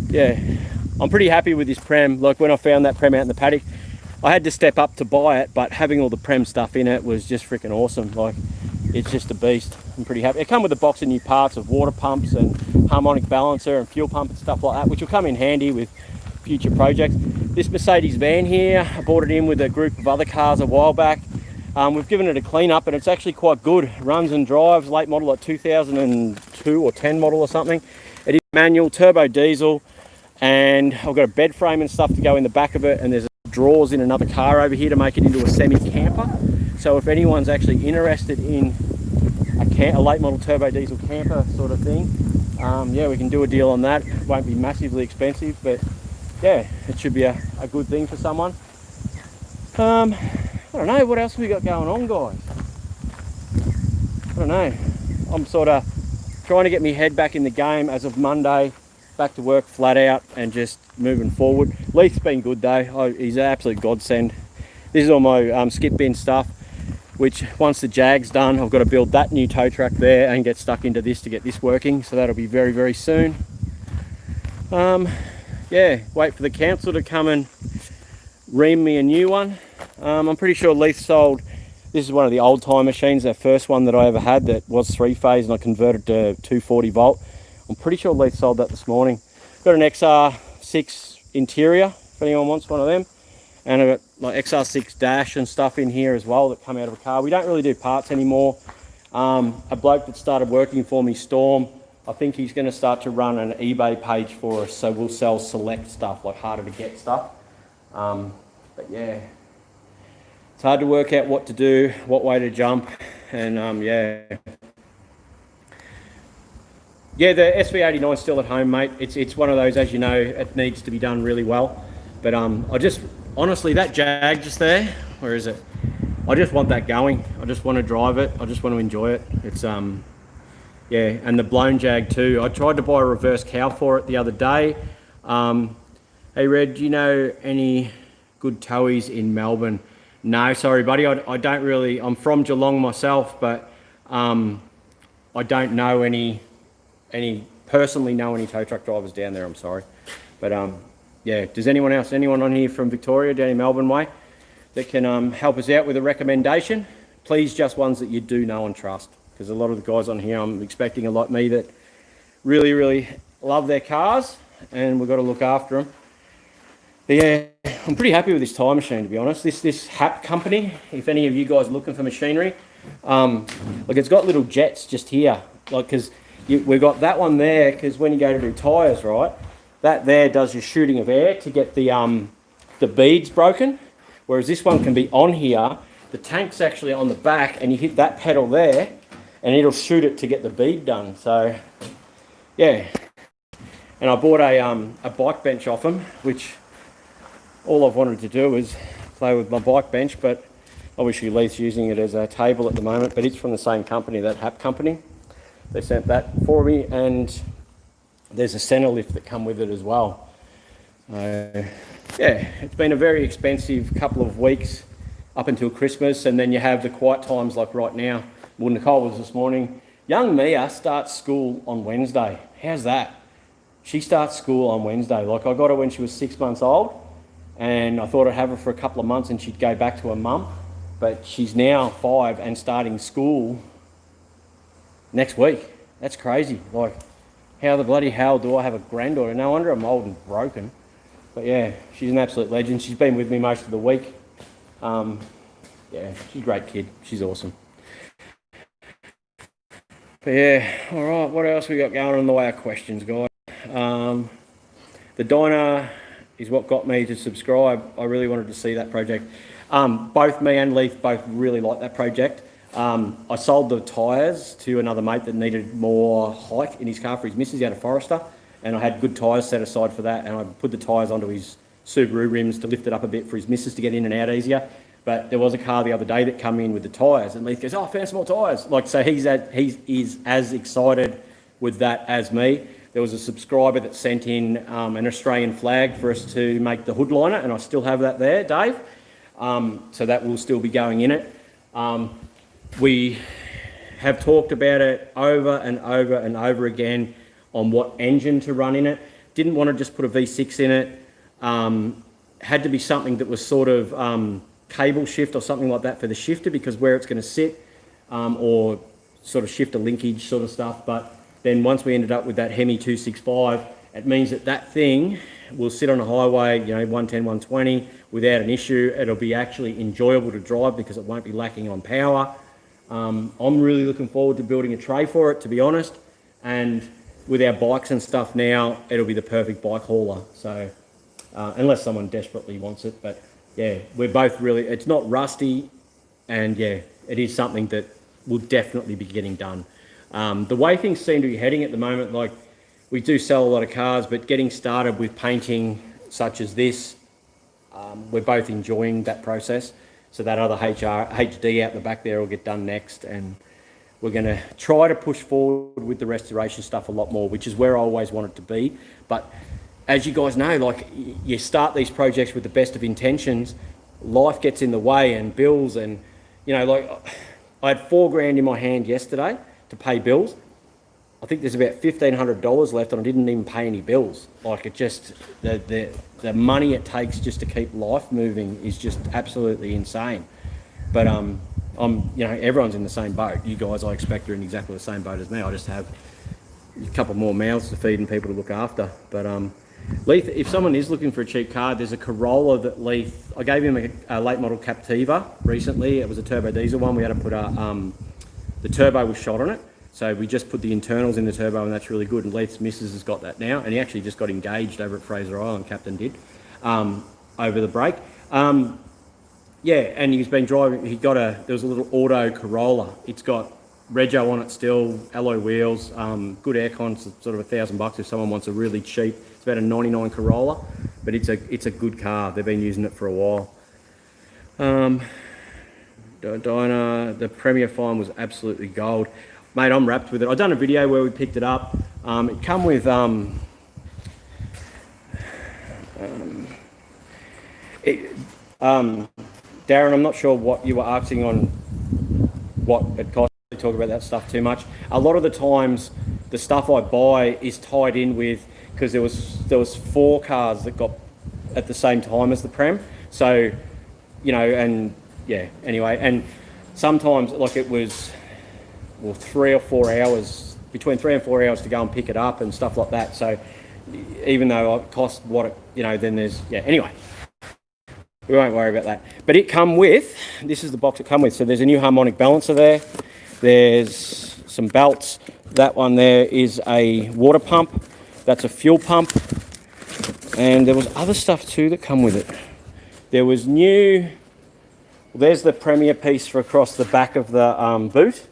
yeah, I'm pretty happy with this Prem. Like when I found that Prem out in the paddock, I had to step up to buy it, but having all the Prem stuff in it was just freaking awesome. Like, it's just a beast. I'm pretty happy. It come with a box of new parts of water pumps and harmonic balancer and fuel pump and stuff like that, which will come in handy with future projects. This Mercedes van here, I bought it in with a group of other cars a while back. We've given it a clean up and it's actually quite good. It runs and drives, late model, like 2002 or 10 model or something. It is manual, turbo diesel, and I've got a bed frame and stuff to go in the back of it, and there's drawers in another car over here to make it into a semi-camper. So if anyone's actually interested in a late model turbo diesel camper sort of thing, yeah, we can do a deal on that. It won't be massively expensive, but yeah, it should be a good thing for someone. I don't know, what else have we got going on, guys? I don't know. I'm sort of trying to get my head back in the game as of Monday, back to work flat out and just moving forward. Leith's been good though. He's an absolute godsend. This is all my skip bin stuff, which once the Jag's done, I've got to build that new tow truck there and get stuck into this to get this working. So that'll be very, very soon. Yeah, wait for the council to come and ream me a new one. I'm pretty sure Leith sold, this is one of the old time machines, that first one that I ever had that was 3-phase and I converted to 240 volt. I'm pretty sure Leith sold that this morning. Got an XR6 interior, if anyone wants one of them. And I've got like XR6 dash and stuff in here as well that come out of a car. We don't really do parts anymore. A bloke that started working for me, Storm, I think he's going to start to run an eBay page for us. So we'll sell select stuff, like harder to get stuff. But yeah, it's hard to work out what to do, what way to jump, and yeah. Yeah, the SV89 is still at home, mate. It's one of those, as you know, it needs to be done really well. But I just, honestly, that Jag just there, where is it? I just want that going. I just want to drive it. I just want to enjoy it. It's, yeah, and the blown Jag too. I tried to buy a reverse cow for it the other day. Hey, Red, do you know any good towies in Melbourne? No, sorry, buddy. I don't really, I'm from Geelong myself, but I don't know personally know any tow truck drivers down there, I'm sorry. But yeah, does anyone on here from Victoria, down in Melbourne way, that can help us out with a recommendation? Please, just ones that you do know and trust, because a lot of the guys on here, I'm expecting a lot me that really, really love their cars, and we've got to look after them. But yeah, I'm pretty happy with this tyre machine, to be honest. This HAP company, if any of you guys are looking for machinery, like it's got little jets just here, like, because we've got that one there, because when you go to do tyres, right, that there does your shooting of air to get the beads broken, whereas this one can be on here. The tank's actually on the back, and you hit that pedal there, and it'll shoot it to get the bead done. So, yeah. And I bought a bike bench off them, which all I've wanted to do is play with my bike bench, but obviously Leith's using it as a table at the moment, but it's from the same company, that HAP company. They sent that for me, and there's a centre lift that come with it as well. Yeah, it's been a very expensive couple of weeks up until Christmas, and then you have the quiet times like right now. Well, Nicole was this morning. Young Mia starts school on Wednesday. How's that? She starts school on Wednesday. Like, I got her when she was 6 months old, and I thought I'd have her for a couple of months and she'd go back to her mum. But she's now 5 and starting school next week. That's crazy. Like, how the bloody hell do I have a granddaughter? No wonder I'm old and broken. But yeah, she's an absolute legend. She's been with me most of the week. Yeah, she's a great kid. She's awesome. But yeah, all right, what else we got going on in the way of questions, guys? The diner is what got me to subscribe. I really wanted to see that project. Both me and Leith both really like that project. I sold the tyres to another mate that needed more height in his car for his missus. He had a Forester, and I had good tyres set aside for that, and I put the tyres onto his Subaru rims to lift it up a bit for his missus to get in and out easier. But there was a car the other day that come in with the tyres, and Leith goes, "Oh, I found some more tyres." Like, so he is as excited with that as me. There was a subscriber that sent in an Australian flag for us to make the hood liner, and I still have that there, Dave. So that will still be going in it. We have talked about it over and over and over again on what engine to run in it. Didn't want to just put a V6 in it. Had to be something that was sort of cable shift or something like that for the shifter, because where it's going to sit, or sort of shifter linkage sort of stuff. But then once we ended up with that Hemi 265, it means that that thing will sit on a highway, 110, 120 without an issue. It'll be actually enjoyable to drive because it won't be lacking on power. I'm really looking forward to building a tray for it, to be honest. And with our bikes and stuff now, it'll be the perfect bike hauler. So unless someone desperately wants it, but yeah, we're both really, it's not rusty, and yeah, it is something that will definitely be getting done. The way things seem to be heading at the moment, like, we do sell a lot of cars, but getting started with painting such as this, we're both enjoying that process. So that other HD out the back there will get done next, and we're going to try to push forward with the restoration stuff a lot more, which is where I always wanted to be. But as you guys know, like, you start these projects with the best of intentions, life gets in the way, and bills, and like, I had $4,000 in my hand yesterday to pay bills. I think there's about $1,500 left, and I didn't even pay any bills. Like, it just, the money it takes just to keep life moving is just absolutely insane. But everyone's in the same boat. You guys, I expect, are in exactly the same boat as me. I just have a couple more mouths to feed and people to look after. But Leith, if someone is looking for a cheap car, there's a Corolla that Leith, I gave him a late model Captiva recently. It was a turbo diesel one. We had to put the turbo was shot on it. So we just put the internals in the turbo, and that's really good. And Leith's missus has got that now, and he actually just got engaged over at Fraser Island, Captain did, over the break. Yeah, and he's been driving, there was a little auto Corolla. It's got rego on it still, alloy wheels, good aircon, sort of $1,000 if someone wants a really cheap. It's about a 99 Corolla, but it's a good car. They've been using it for a while. Diner, the Premier Fine was absolutely gold. Mate, I'm wrapped with it. I've done a video where we picked it up. It come with Darren, I'm not sure what you were asking on what it cost to talk about that stuff too much. A lot of the times, the stuff I buy is tied in with, because there was 4 cars that got at the same time as the Prem. So, and yeah, anyway, and sometimes, like, it was, 3 or 4 hours, between 3 and 4 hours to go and pick it up and stuff like that. So even though it costs what it, then there's, anyway, we won't worry about that. But it come with, this is the box it come with. So there's a new harmonic balancer there. There's some belts. That one there is a water pump. That's a fuel pump. And there was other stuff too that come with it. There was there's the Premier piece for across the back of the boot.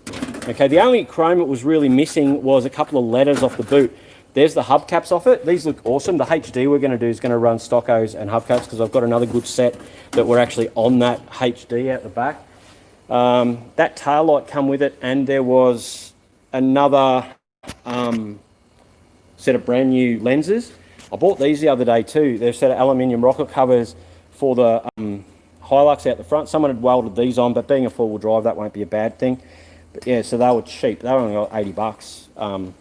Okay, the only chrome it was really missing was a couple of letters off the boot. There's the hubcaps off it. These look awesome. The HD we're going to do is going to run stockos and hubcaps, because I've got another good set that were actually on that HD out the back. That tail light come with it, and there was another set of brand new lenses. I bought these the other day too. They're a set of aluminium rocker covers for the Hilux out the front. Someone had welded these on, but being a four-wheel drive, that won't be a bad thing. But yeah, so they were cheap. They were only got $80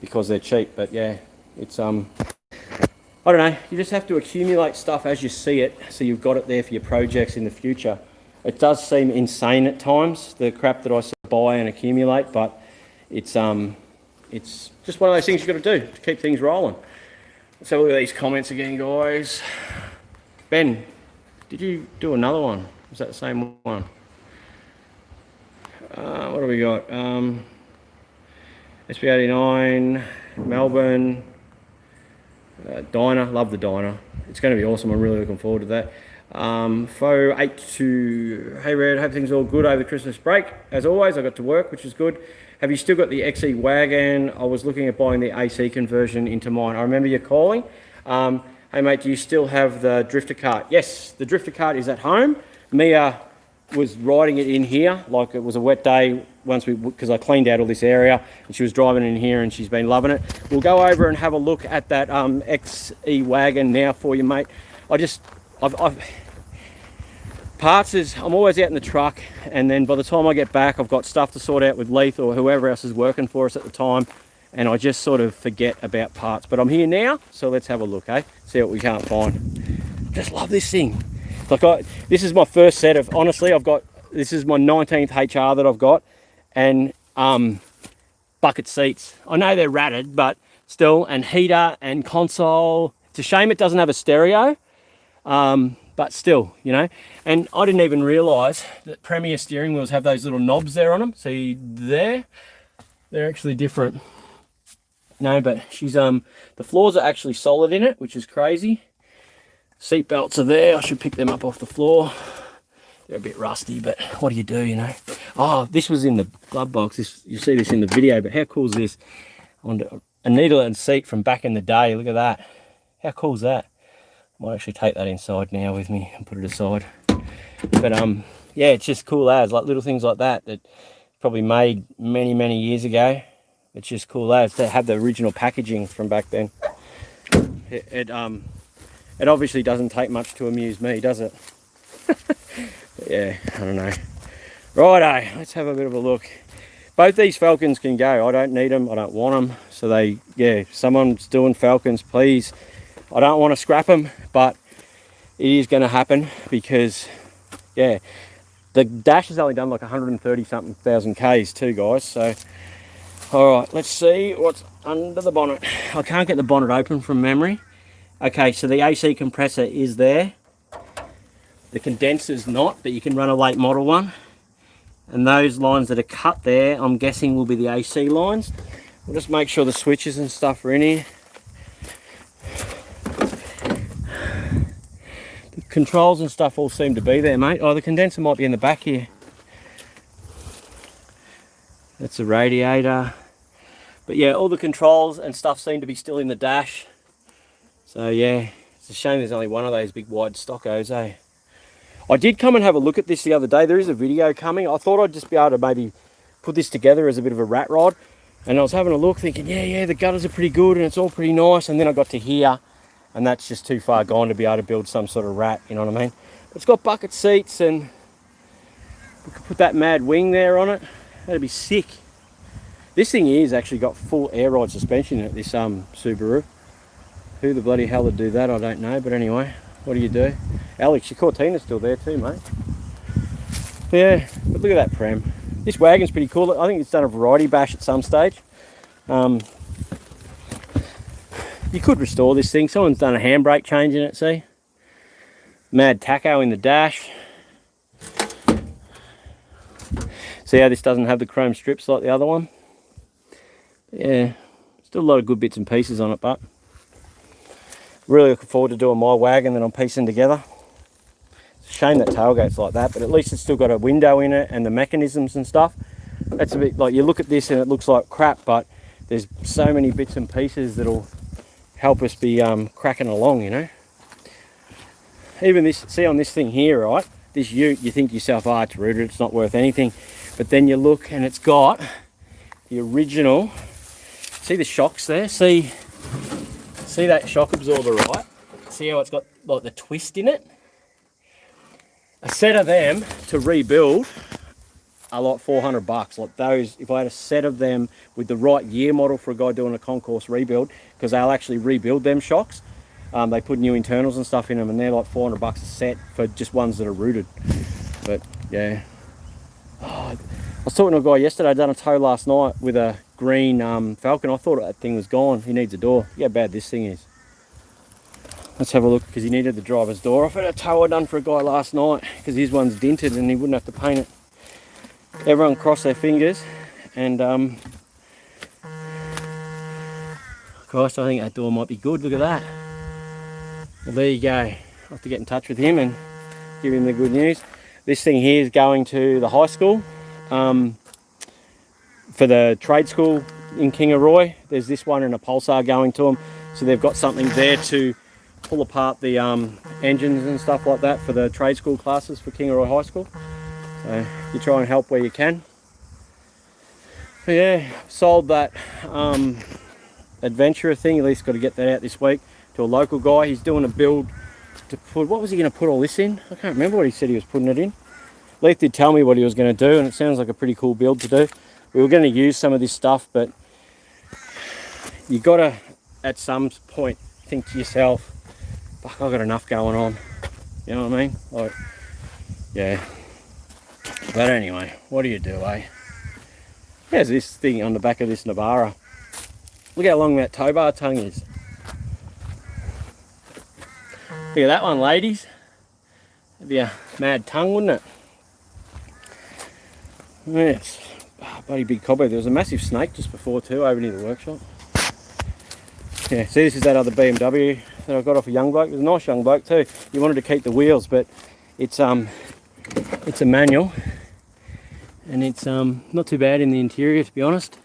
because they're cheap. But yeah, it's I don't know. You just have to accumulate stuff as you see it, so you've got it there for your projects in the future. It does seem insane at times, the crap that I buy and accumulate, but it's just one of those things you've got to do to keep things rolling. Let's have a look at these comments again, guys. Ben, did you do another one? Was that the same one? What do we got? SB89, Melbourne, Diner, love the diner. It's going to be awesome. I'm really looking forward to that. Fo 82, hey Red, hope things are all good over the Christmas break. As always, I got to work, which is good. Have you still got the XE wagon? I was looking at buying the AC conversion into mine. I remember you calling. Hey mate, do you still have the drifter cart? Yes, the drifter cart is at home. Mia was riding it in here, like it was a wet day because I cleaned out all this area, and she was driving in here and she's been loving it. We'll go over and have a look at that XE wagon now for you, mate. Parts is, I'm always out in the truck, and then by the time I get back, I've got stuff to sort out with Leith or whoever else is working for us at the time, and I just sort of forget about parts. But I'm here now, so let's have a look, eh? See what we can't find. Just love this thing. Like this is my first set of, honestly, this is my 19th HR that I've got, and bucket seats. I know they're ratted, but still, and heater and console. It's a shame it doesn't have a stereo. But still, you know, and I didn't even realise that Premier steering wheels have those little knobs there on them. See there? They're actually different. No, but she's, the floors are actually solid in it, which is crazy. Seat belts are there. I should pick them up off the floor. They're a bit rusty, but what do, you know? Oh, this was in the glove box. You see this in the video, but how cool is this? A needle and seat from back in the day. Look at that. How cool is that? Might actually take that inside now with me and put it aside. But yeah, it's just cool as, like little things like that probably made many years ago. It's just cool as to have the original packaging from back then. It obviously doesn't take much to amuse me, does it? Yeah, I don't know. Righto, let's have a bit of a look. Both these Falcons can go. I don't need them, I don't want them. So if someone's doing Falcons, please. I don't want to scrap them, but it is going to happen because, yeah, the dash has only done like 130-something thousand Ks too, guys. So, all right, let's see what's under the bonnet. I can't get the bonnet open from memory. Okay, so the AC compressor is there. The condenser's not, but you can run a late model one. And those lines that are cut there, I'm guessing will be the AC lines. We'll just make sure the switches and stuff are in here. Controls and stuff all seem to be there, mate. Oh, the condenser might be in the back here. That's a radiator. But yeah, all the controls and stuff seem to be still in the dash. So yeah, it's a shame there's only one of those big wide stockos, eh? I did come and have a look at this the other day. There is a video coming. I thought I'd just be able to maybe put this together as a bit of a rat rod. And I was having a look thinking, yeah, the gutters are pretty good and it's all pretty nice. And then I got to here, and that's just too far gone to be able to build some sort of rat, you know what I mean? It's got bucket seats, and we could put that mad wing there on it. That'd be sick. This thing here's actually got full air ride suspension in it, this Subaru. Who the bloody hell would do that, I don't know, but anyway, what do you do? Alex, your Cortina's still there too, mate. Yeah, but look at that Prem. This wagon's pretty cool. I think it's done a variety bash at some stage. You could restore this thing. Someone's done a handbrake change in it, see? Mad tacho in the dash. See how this doesn't have the chrome strips like the other one? Yeah, still a lot of good bits and pieces on it, but really looking forward to doing my wagon that I'm piecing together. It's a shame that tailgate's like that, but at least it's still got a window in it and the mechanisms and stuff. That's a bit like, you look at this and it looks like crap, but there's so many bits and pieces that'll help us be cracking along, you know. Even this, see on this thing here, right? This ute, you think to yourself, it's rooted, it's not worth anything. But then you look and it's got the original, see the shocks there? See that shock absorber, right? See how it's got like the twist in it? A set of them to rebuild are like $400. Like those, if I had a set of them with the right year model for a guy doing a concourse rebuild, because they'll actually rebuild them shocks. They put new internals and stuff in them, and they're like $400 a set for just ones that are rooted. But yeah, I was talking to a guy yesterday. I'd done a tow last night with a green Falcon. I thought that thing was gone. He needs a door. Look how bad this thing is. Let's have a look, because he needed the driver's door. I've had a tow I done for a guy last night because his one's dinted and he wouldn't have to paint it. Everyone cross their fingers, and Christ, I think that door might be good. Look at that. Well, there you go. I'll have to get in touch with him and give him the good news. This thing here is going to the high school for the trade school in Kingaroy. There's this one and a pulsar going to them, so they've got something there to pull apart the engines and stuff like that for the trade school classes for Kingaroy High School. So you try and help where you can. But yeah, sold that adventurer thing. At least got to get that out this week to a local guy. He's doing a build to put, what was he going to put all this in? I can't remember what he said he was putting it in. Leith did tell me what he was going to do, and it sounds like a pretty cool build to do. We were going to use some of this stuff, but you got to, at some point, think to yourself, fuck, I've got enough going on. You know what I mean? Like, yeah. But anyway, what do you do, eh? There's this thing on the back of this Navara. Look how long that tow bar tongue is. Look at that one, ladies. That'd be a mad tongue, wouldn't it? Yes. Oh, bloody big cobweb. There was a massive snake just before too, over near the workshop. Yeah, see, this is that other BMW that I got off a young bloke. It was a nice young bloke too. He wanted to keep the wheels, but it's a manual, and it's not too bad in the interior, to be honest.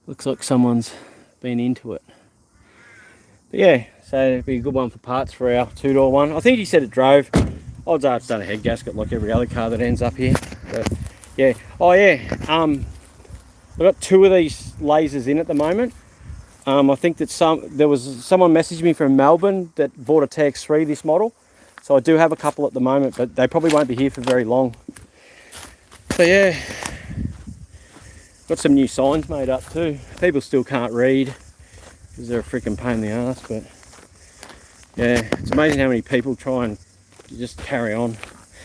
Looks like someone's been into it. But yeah, so it'd be a good one for parts for our two-door one. I think he said it drove. Odds are it's done a head gasket like every other car that ends up here. But yeah, oh yeah, I've got two of these lasers in at the moment. I think that someone messaged me from Melbourne that bought a TX3 this model. So I do have a couple at the moment, but they probably won't be here for very long. So yeah, got some new signs made up too. People still can't read because they're a freaking pain in the ass, but yeah, it's amazing how many people try and just carry on.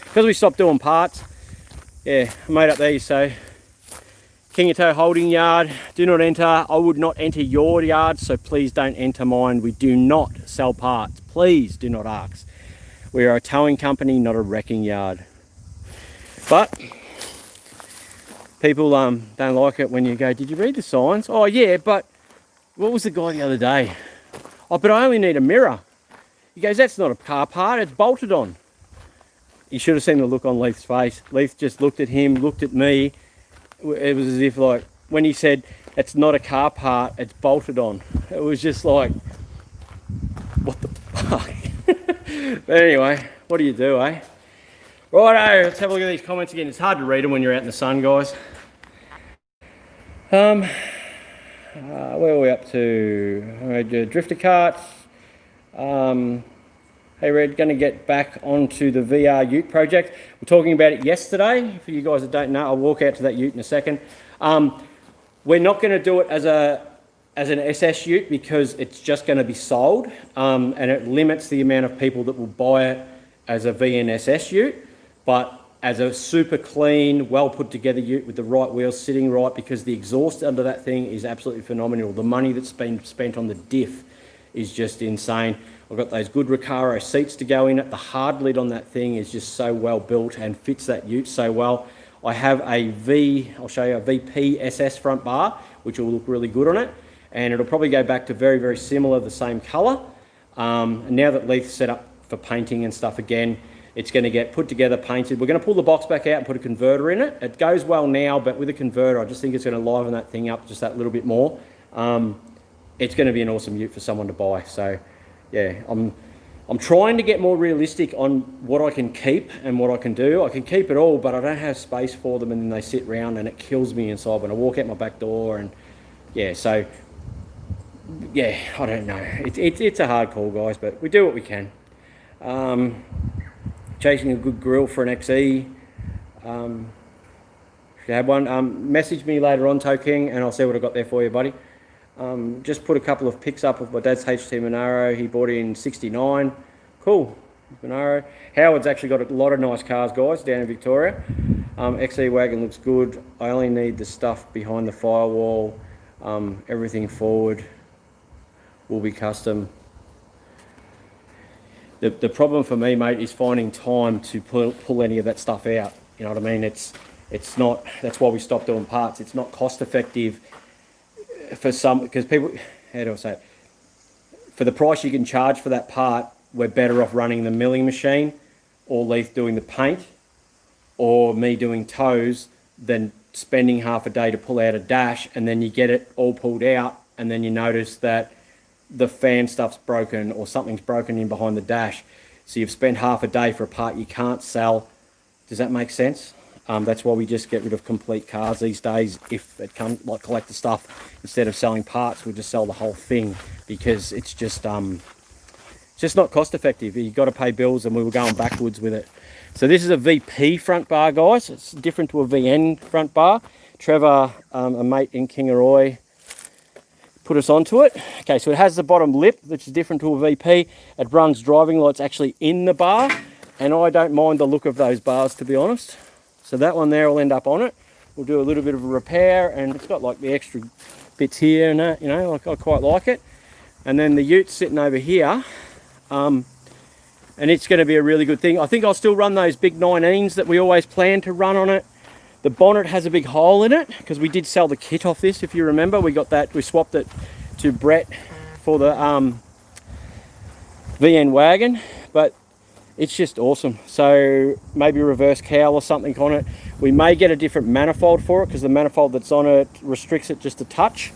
Because we stopped doing parts, yeah, I made up there, you say, Kingatow holding yard, do not enter. I would not enter your yard, so please don't enter mine. We do not sell parts. Please do not ask. We are a towing company, not a wrecking yard. But people don't like it when you go, did you read the signs? Oh yeah, but what was the guy the other day? Oh, but I only need a mirror. He goes, that's not a car part, it's bolted on. You should have seen the look on Leith's face. Leith just looked at him, looked at me. It was as if, like, when he said, it's not a car part, it's bolted on. It was just like, what the fuck? But anyway, what do you do, eh? Righto, let's have a look at these comments again. It's hard to read them when you're out in the sun, guys. Where are we up to? Drifter carts. Hey Red, going to get back onto the VR Ute project. We're talking about it yesterday. For you guys that don't know, I'll walk out to that Ute in a second. We're not going to do it as an SS Ute because it's just going to be sold, and it limits the amount of people that will buy it as a VNSS Ute. But as a super clean, well put together Ute with the right wheels sitting right, because the exhaust under that thing is absolutely phenomenal. The money that's been spent on the diff is just insane. I've got those good Recaro seats to go in it. The hard lid on that thing is just so well built and fits that Ute so well. I have I'll show you a VP SS front bar, which will look really good on it. And it'll probably go back to very, very similar, the same colour. And now that Leith's set up for painting and stuff again, it's going to get put together, painted. We're going to pull the box back out and put a converter in it. It goes well now, but with a converter, I just think it's going to liven that thing up just that little bit more. It's going to be an awesome Ute for someone to buy. So yeah, I'm trying to get more realistic on what I can keep and what I can do. I can keep it all, but I don't have space for them, and then they sit round and it kills me inside when I walk out my back door. And yeah, so yeah, I don't know. It's a hard call, guys, but we do what we can. Chasing a good grill for an XE. If you have one, message me later on, Toe King, and I'll see what I got there for you, buddy. Just put a couple of pics up of my dad's HT Monaro. He bought in '69. Cool, Monaro. Howard's actually got a lot of nice cars, guys, down in Victoria. XE wagon looks good. I only need the stuff behind the firewall. Everything forward will be custom. The problem for me, mate, is finding time to pull any of that stuff out. You know what I mean? It's not. That's why we stopped doing parts. It's not cost effective for some, because people, how do I say it? for the price you can charge for that part, we're better off running the milling machine or Leith doing the paint or me doing toes than spending half a day to pull out a dash, and then you get it all pulled out and then you notice that the fan stuff's broken or something's broken in behind the dash. So you've spent half a day for a part you can't sell. Does that make sense? That's why we just get rid of complete cars these days. If it comes like collector stuff, instead of selling parts, we'll just sell the whole thing, because it's just not cost effective. You've got to pay bills, and we were going backwards with it. So this is a VP front bar, guys. It's different to a VN front bar. Trevor, a mate in Kingatow, put us onto it. Okay, so it has the bottom lip, which is different to a VP. It runs driving lights actually in the bar, and I don't mind the look of those bars, to be honest. So that one there will end up on it. We'll do a little bit of a repair, and it's got like the extra bits here and that, you know, I quite like it. And then the ute's sitting over here, and it's going to be a really good thing. I think I'll still run those big 19s that we always plan to run on it. The bonnet has a big hole in it because we did sell the kit off this, if you remember. We got that, we swapped it to Brett for the VN wagon, but it's just awesome. So maybe a reverse cowl or something on it. We may get a different manifold for it because the manifold that's on it restricts it just a touch,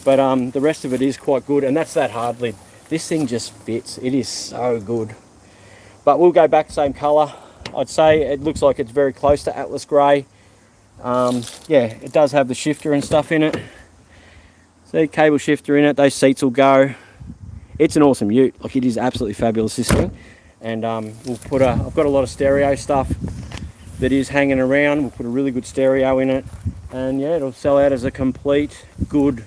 but the rest of it is quite good, and that's that hard lid. This thing just fits. It is so good. But we'll go back same colour. I'd say it looks like it's very close to Atlas Grey. Yeah, it does have the shifter and stuff in it. See, cable shifter in it. Those seats will go. It's an awesome ute. Like, it is absolutely fabulous, this thing. And we'll put I've got a lot of stereo stuff that is hanging around. We'll put a really good stereo in it. And yeah, it'll sell out as a complete, good,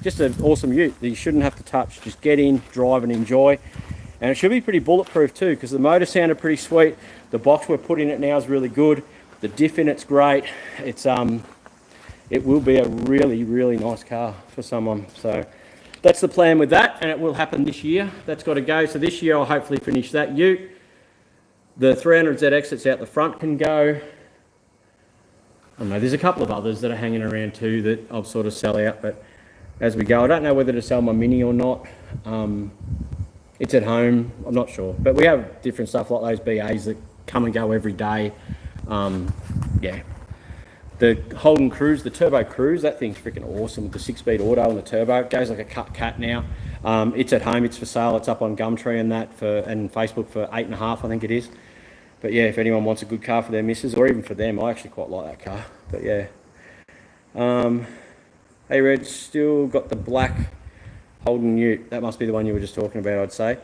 just an awesome ute that you shouldn't have to touch. Just get in, drive and enjoy. And it should be pretty bulletproof too, because the motor sounded pretty sweet. The box we're putting it now is really good. The diff in it's great. It's it will be a really, really nice car for someone. So that's the plan with that, and it will happen this year. That's got to go. So this year I'll hopefully finish that ute. The 300ZX that's out the front can go. I don't know, there's a couple of others that are hanging around too that I'll sort of sell out, but as we go, I don't know whether to sell my Mini or not. It's at home, I'm not sure. But we have different stuff like those BAs that come and go every day. Yeah. The Holden Cruise, the Turbo Cruise, that thing's freaking awesome with the 6-speed auto and the turbo. It goes like a cut cat now. It's at home, it's for sale. It's up on Gumtree and that and Facebook for $8.5, I think it is. But yeah, if anyone wants a good car for their missus or even for them, I actually quite like that car. But yeah. Hey Red, still got the black Holden Ute. That must be the one you were just talking about, I'd say.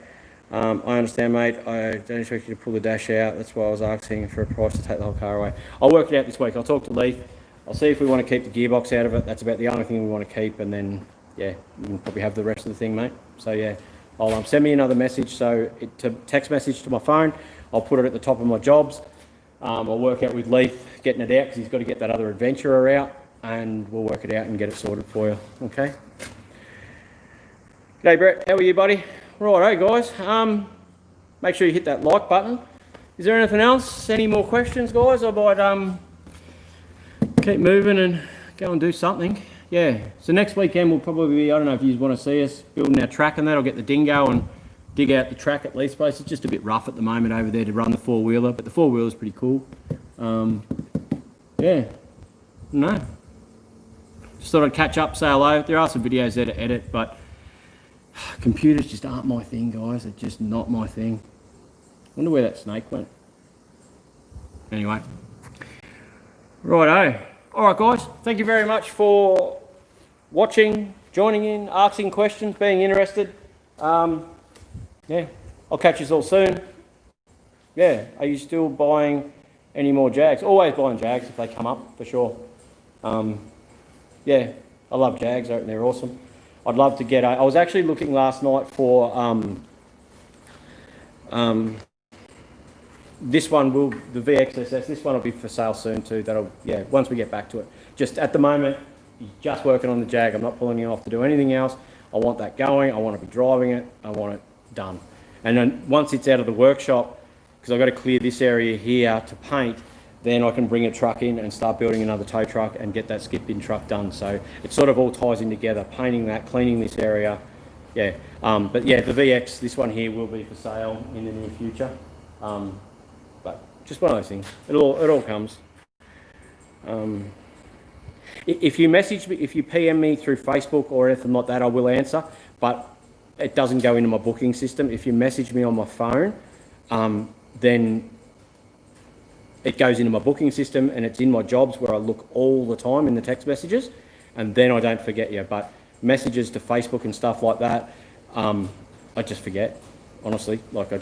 I understand, mate. I don't expect you to pull the dash out. That's why I was asking for a price to take the whole car away. I'll work it out this week. I'll talk to Leith. I'll see if we want to keep the gearbox out of it. That's about the only thing we want to keep. And then, yeah, you can probably have the rest of the thing, mate. So, yeah, I'll send me another message. So, text message to my phone. I'll put it at the top of my jobs. I'll work out with Leith getting it out because he's got to get that other adventurer out. And we'll work it out and get it sorted for you. Okay? G'day, Brett. How are you, buddy? Righto, guys. Make sure you hit that like button. Is there anything else? Any more questions, guys? I might keep moving and go and do something. Yeah. So next weekend will probably be, I don't know if you want to see us building our track and that. I'll get the dingo and dig out the track at Leith's place. It's just a bit rough at the moment over there to run the four-wheeler, but the four-wheeler is pretty cool. Yeah. No. Just thought I'd catch up, say hello. There are some videos there to edit, but computers just aren't my thing, guys. They're just not my thing. Wonder where that snake went. Anyway. Righto. Alright, guys. Thank you very much for watching, joining in, asking questions, being interested. Yeah. I'll catch you all soon. Yeah. Are you still buying any more Jags? Always buying Jags if they come up, for sure. Yeah. I love Jags. I reckon they're awesome. I'd love to get I was actually looking last night for this one the VXSS. This one will be for sale soon too. Yeah, once we get back to it. Just at the moment, just working on the Jag. I'm not pulling it off to do anything else. I want that going. I want to be driving it. I want it done. And then once it's out of the workshop, because I've got to clear this area here to paint, then I can bring a truck in and start building another tow truck and get that skip bin truck done. So it sort of all ties in together, painting that, cleaning this area, yeah. But yeah, the VX, this one here will be for sale in the near future. But just one of those things. It all comes. If you message me, if you PM me through Facebook or anything like that, I will answer. But it doesn't go into my booking system. If you message me on my phone, then it goes into my booking system and it's in my jobs where I look all the time in the text messages, and then I don't forget you. But messages to Facebook and stuff like that, I just forget, honestly. Like I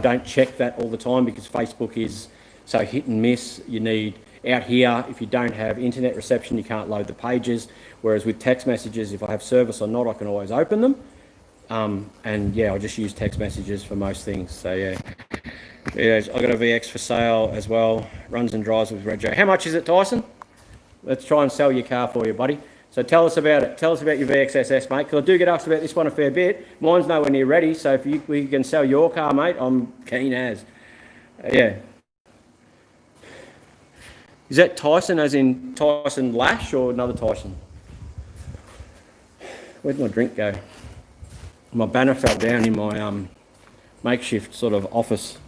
don't check that all the time because Facebook is so hit and miss. You need, out here, if you don't have internet reception, you can't load the pages. Whereas with text messages, if I have service or not, I can always open them. And yeah, I just use text messages for most things. So yeah. Yeah, I got a VX for sale as well. Runs and drives with Rego. How much is it, Tyson? Let's try and sell your car for you, buddy. So tell us about it. Tell us about your VX SS, mate, because I do get asked about this one a fair bit. Mine's nowhere near ready, so if we can sell your car, mate, I'm keen as. Yeah. Is that Tyson as in Tyson Lash or another Tyson? Where'd my drink go? My banner fell down in my makeshift sort of office.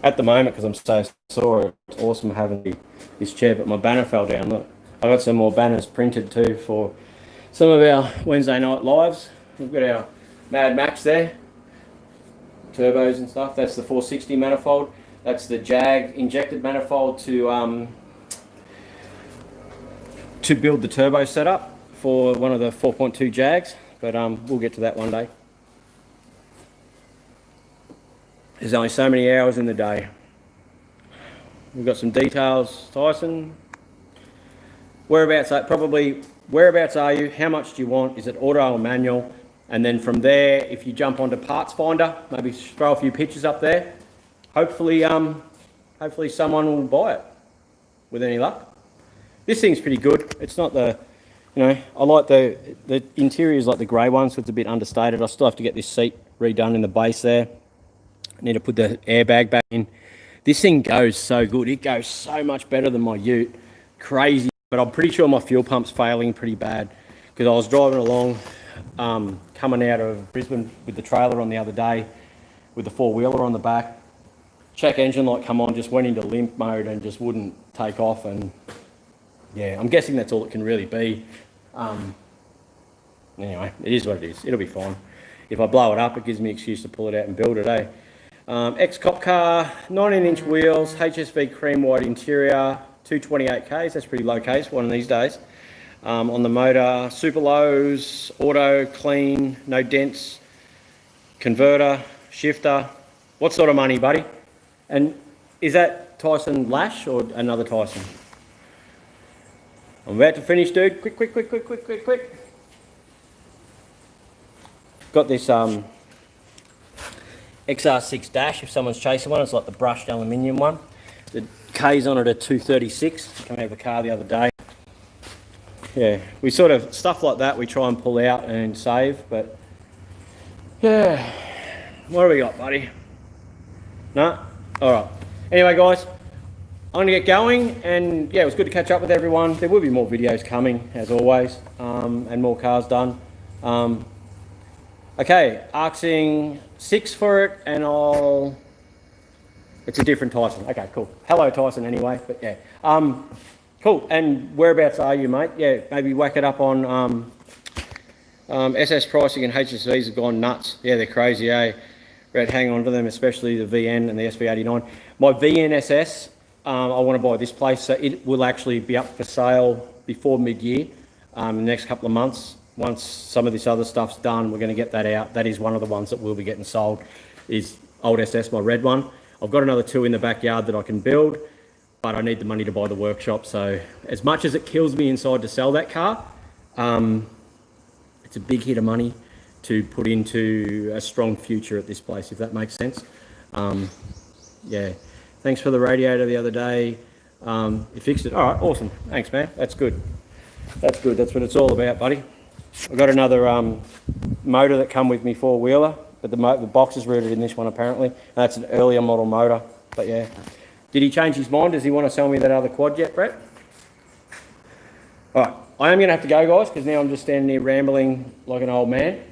At the moment, because I'm so sore, it's awesome having this chair, but my banner fell down. Look, I got some more banners printed too for some of our Wednesday night lives. We've got our Mad Max there, turbos and stuff. That's the 460 manifold. That's the Jag injected manifold to build the turbo setup for one of the 4.2 Jags, but we'll get to that one day. There's only so many hours in the day. We've got some details, Tyson. Whereabouts are you? How much do you want? Is it auto or manual? And then from there, if you jump onto Parts Finder, maybe throw a few pictures up there. Hopefully someone will buy it with any luck. This thing's pretty good. It's not the, I like the interior is like the grey one, so it's a bit understated. I still have to get this seat redone in the base there. I need to put the airbag back in. This thing goes so good. It goes so much better than my ute. Crazy. But I'm pretty sure my fuel pump's failing pretty bad because I was driving along coming out of Brisbane with the trailer on the other day with the four-wheeler on the back. Check engine light come on, just went into limp mode and just wouldn't take off. And yeah, I'm guessing that's all it can really be. Anyway, it is what it is. It'll be fine. If I blow it up, it gives me an excuse to pull it out and build it, eh? Ex-cop car, 19-inch wheels, HSV cream white interior, 228Ks, that's pretty low case, one of these days. On the motor, super lows, auto, clean, no dents, converter, shifter. What sort of money, buddy? And is that Tyson Lash or another Tyson? I'm about to finish, dude. Quick. Got this XR6 dash, if someone's chasing one. It's like the brushed aluminium one. The K's on it are 236. Came out of the car the other day. Yeah, we sort of, stuff like that we try and pull out and save, but yeah. What do we got, buddy? No? Alright. Anyway, guys, I'm going to get going, and yeah, it was good to catch up with everyone. There will be more videos coming, as always, and more cars done. Okay, asking 6 for it, and it's a different Tyson. Okay, cool. Hello, Tyson, anyway, but yeah. Cool, and whereabouts are you, mate? Yeah, maybe whack it up on SS pricing and HSVs have gone nuts. Yeah, they're crazy, eh? We're hang on to them, especially the VN and the SV89. My VNSS, I want to buy this place, so it will actually be up for sale before mid-year, in the next couple of months. Once some of this other stuff's done, we're going to get that out. That is one of the ones that will be getting sold, is old SS, my red one. I've got another 2 in the backyard that I can build, but I need the money to buy the workshop. So as much as it kills me inside to sell that car, it's a big hit of money to put into a strong future at this place, if that makes sense. Yeah, thanks for the radiator the other day. You fixed it. All right, awesome. Thanks, man. That's good. That's good. That's what it's all about, buddy. I've got another motor that come with me, 4-wheeler, but the box is rooted in this one apparently. That's an earlier model motor, but yeah. Did he change his mind? Does he want to sell me that other quad yet, Brett? All right. I am going to have to go, guys, because now I'm just standing here rambling like an old man,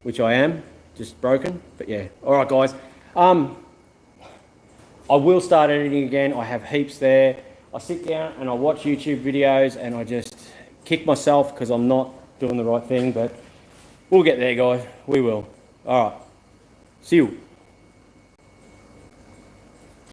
which I am, just broken. But yeah, all right, guys. I will start editing again. I have heaps there. I sit down and I watch YouTube videos and I just kick myself because I'm not doing the right thing. But we'll get there, guys. We will. All right. See you.